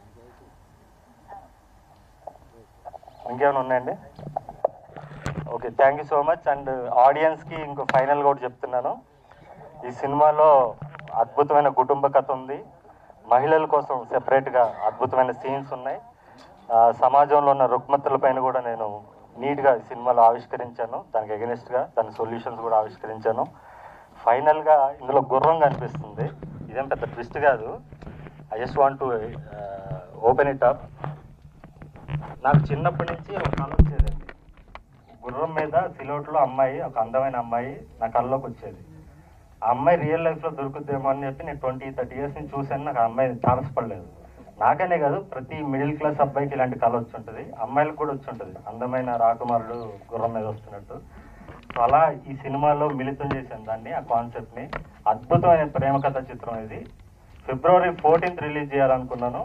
ఇంకేమైనా ఉన్నాయండి? Okay, thank you so much. And ఆడియన్స్కి ఇంకో ఫైనల్గా కూడా చెప్తున్నాను, ఈ సినిమాలో అద్భుతమైన కుటుంబ కథ ఉంది, మహిళల కోసం సెపరేట్గా అద్భుతమైన సీన్స్ ఉన్నాయి. సమాజంలో ఉన్న రుగ్మతలపైన కూడా నేను నీట్గా ఈ సినిమాలో ఆవిష్కరించాను, దానికి ఎగెనిస్ట్గా దాని సొల్యూషన్స్ కూడా ఆవిష్కరించాను. ఫైనల్గా ఇందులో గుర్రం కనిపిస్తుంది, ఇదేం పెద్ద ట్విస్ట్ కాదు. I just want to open it up. నాకు చిన్నప్పటి నుంచి ఒక కళ వచ్చేదండి, గుర్రం మీద సిలోట్లో అమ్మాయి, ఒక అందమైన అమ్మాయి నా కళ్ళలోకి వచ్చేది. ఆ అమ్మాయి రియల్ లైఫ్లో దొరుకుద్దేమో అని చెప్పి నేను 20-30 ఇయర్స్ నుంచి చూశాను. నాకు ఆ అమ్మాయి ఛాన్స్ పడలేదు. నాకనే కాదు, ప్రతి మిడిల్ క్లాస్ అబ్బాయికి ఇలాంటి కళ వచ్చి ఉంటుంది, అమ్మాయిలకు కూడా వచ్చి ఉంటుంది, అందమైన రాకుమారుడు గుర్రం మీద వస్తున్నట్టు. సో అలా ఈ సినిమాలో మిళితం చేశాను దాన్ని, ఆ కాన్సెప్ట్ని. అద్భుతమైన ప్రేమ కథ చిత్రం ఇది. February 14th రిలీజ్ చేయాలనుకున్నాను,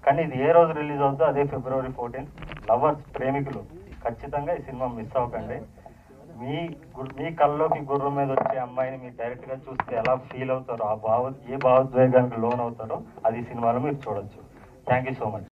కానీ ఇది ఏ రోజు రిలీజ్ అవుతుందో అదే February 14th. లవర్స్, ప్రేమికులు ఖచ్చితంగా ఈ సినిమా మిస్ అవ్వకండి. మీ కళ్ళలోకి గుర్రం మీద వచ్చే అమ్మాయిని మీరు డైరెక్ట్గా చూస్తే ఎలా ఫీల్ అవుతారో, ఏ భావోద్వేగానికి లోన్ అవుతారో అది ఈ సినిమాలో మీరు చూడొచ్చు. Thank you so much.